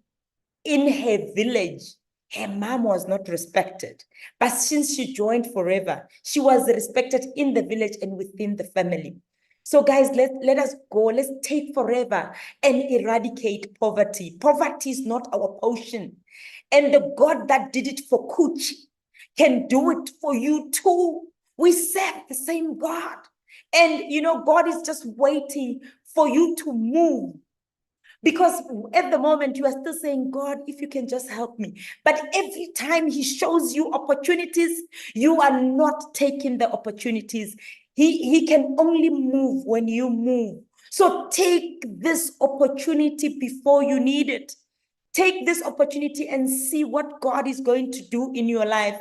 in her village, her mom was not respected. But since she joined Forever, she was respected in the village and within the family. So guys, let us go. Let's take Forever and eradicate poverty. Poverty is not our potion. And the God that did it for Kuchi can do it for you too. We serve the same God. And, God is just waiting for you to move. Because at the moment you are still saying, God, if you can just help me. But every time he shows you opportunities, you are not taking the opportunities. He can only move when you move. So take this opportunity before you need it. Take this opportunity and see what God is going to do in your life.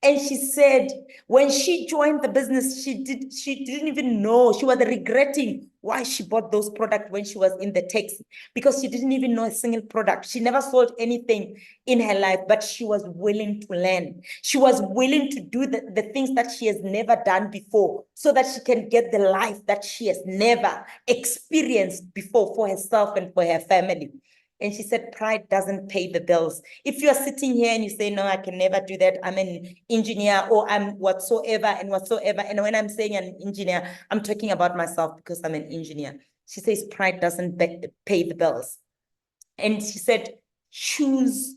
And she said, when she joined the business, she didn't even know. She was regretting why she bought those products when she was in the taxi, because she didn't even know a single product. She never sold anything in her life, but she was willing to learn. She was willing to do the things that she has never done before, so that she can get the life that she has never experienced before for herself and for her family. And she said, pride doesn't pay the bills. If you're sitting here and you say, no, I can never do that, I'm an engineer, or I'm whatsoever and whatsoever. And when I'm saying an engineer, I'm talking about myself because I'm an engineer. She says, pride doesn't pay the bills. And she said, choose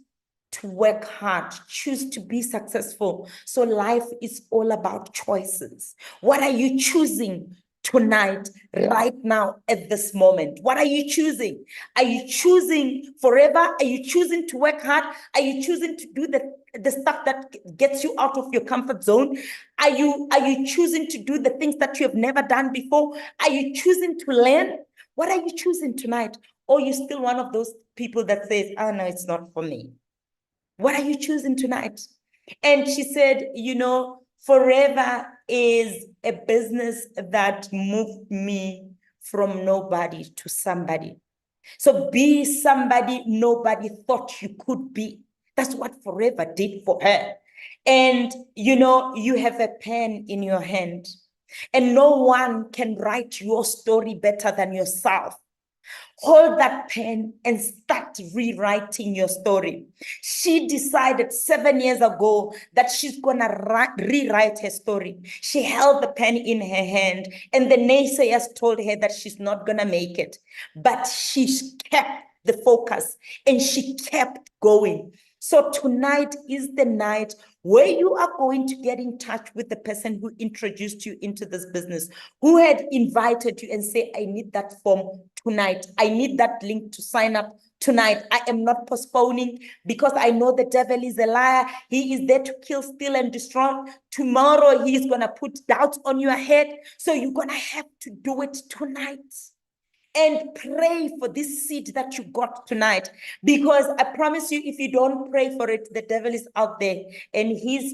to work hard, choose to be successful. So life is all about choices. What are you choosing tonight, right now, at this moment? What are you choosing? Are you choosing Forever? Are you choosing to work hard? Are you choosing to do the stuff that gets you out of your comfort zone? Are you choosing to do the things that you have never done before? Are you choosing to learn? What are you choosing tonight? Or you still one of those people that says, oh no, it's not for me? What are you choosing tonight? And she said, Forever is a business that moved me from nobody to somebody. So be somebody nobody thought you could be. That's what Forever did for her. And, you have a pen in your hand, and no one can write your story better than yourself. Hold that pen and start rewriting your story. She decided 7 years ago that she's gonna rewrite her story. She held the pen in her hand, and the naysayers told her that she's not gonna make it. But she kept the focus and she kept going. So tonight is the night where you are going to get in touch with the person who introduced you into this business, who had invited you, and say, I need that form tonight. I need that link to sign up tonight. I am not postponing, because I know the devil is a liar. He is there to kill, steal, and destroy. Tomorrow, he is going to put doubts on your head. So you're going to have to do it tonight. And pray for this seed that you got tonight, because I promise you, if you don't pray for it, the devil is out there, and his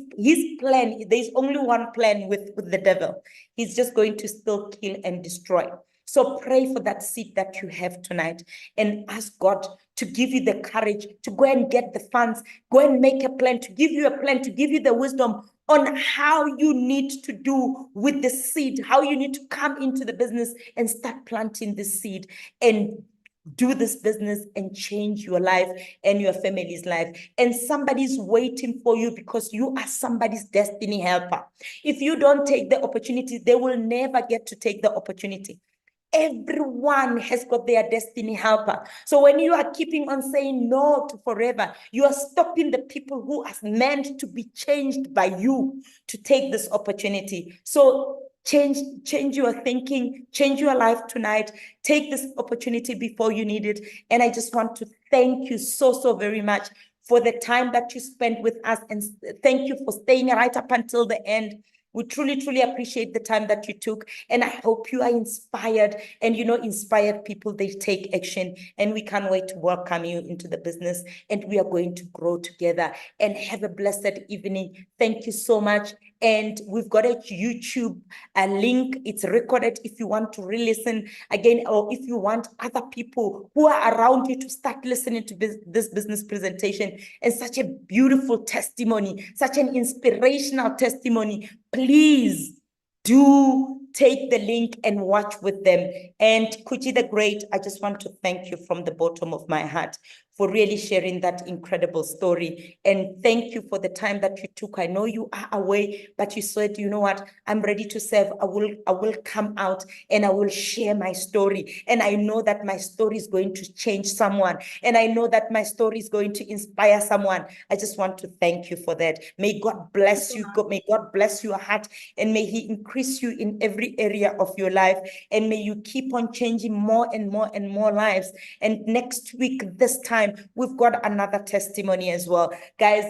plan, there's only one plan with the devil. He's just going to still kill and destroy. So pray for that seed that you have tonight, and ask God to give you the courage to go and get the funds, go and make a plan, to give you a plan, to give you the wisdom on how you need to do with the seed, how you need to come into the business and start planting the seed and do this business and change your life and your family's life. And somebody's waiting for you, because you are somebody's destiny helper. If you don't take the opportunity, they will never get to take the opportunity. Everyone has got their destiny helper. So when you are keeping on saying no to Forever, you are stopping the people who are meant to be changed by you to take this opportunity. So change your thinking, change your life tonight. Take this opportunity before you need it. And I just want to thank you so very much for the time that you spent with us, and thank you for staying right up until the end. We truly appreciate the time that you took, and I hope you are inspired. And inspired people, they take action, and we can't wait to welcome you into the business, and we are going to grow together. And have a blessed evening. Thank you so much, And we've got a YouTube link. It's recorded if you want to re-listen again, or if you want other people who are around you to start listening to this business presentation and such a beautiful testimony, such an inspirational testimony. Please do take the link and watch with them. And Kuchi the Great, I just want to thank you from the bottom of my heart for really sharing that incredible story. And thank you for the time that you took. I know you are away, but you said, you know what, I'm ready to serve. I will come out and I will share my story. And I know that my story is going to change someone. And I know that my story is going to inspire someone. I just want to thank you for that. May God bless you. May God bless your heart, and may He increase you in every area of your life. And may you keep on changing more and more and more lives. And next week, this time, we've got another testimony as well. Guys,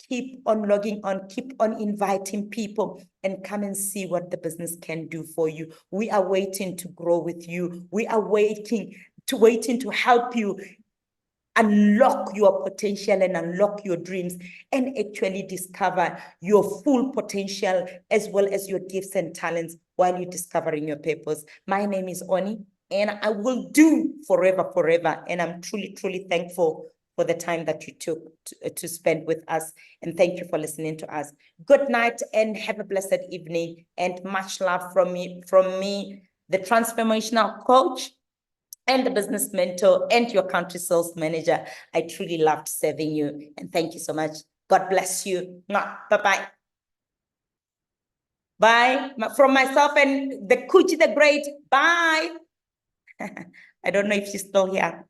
keep on logging on, keep on inviting people, and come and see what the business can do for you. We are waiting to grow with you. We are waiting to help you unlock your potential and unlock your dreams and actually discover your full potential as well as your gifts and talents while you're discovering your purpose. My name is Oni, and I will do forever. And I'm truly thankful for the time that you took to spend with us. And thank you for listening to us. Good night and have a blessed evening, and much love from me, the transformational coach and the business mentor and your country sales manager. I truly loved serving you, and thank you so much. God bless you. Bye-bye. Bye. From myself and the Kuchi the Great. Bye. I don't know if she's still here.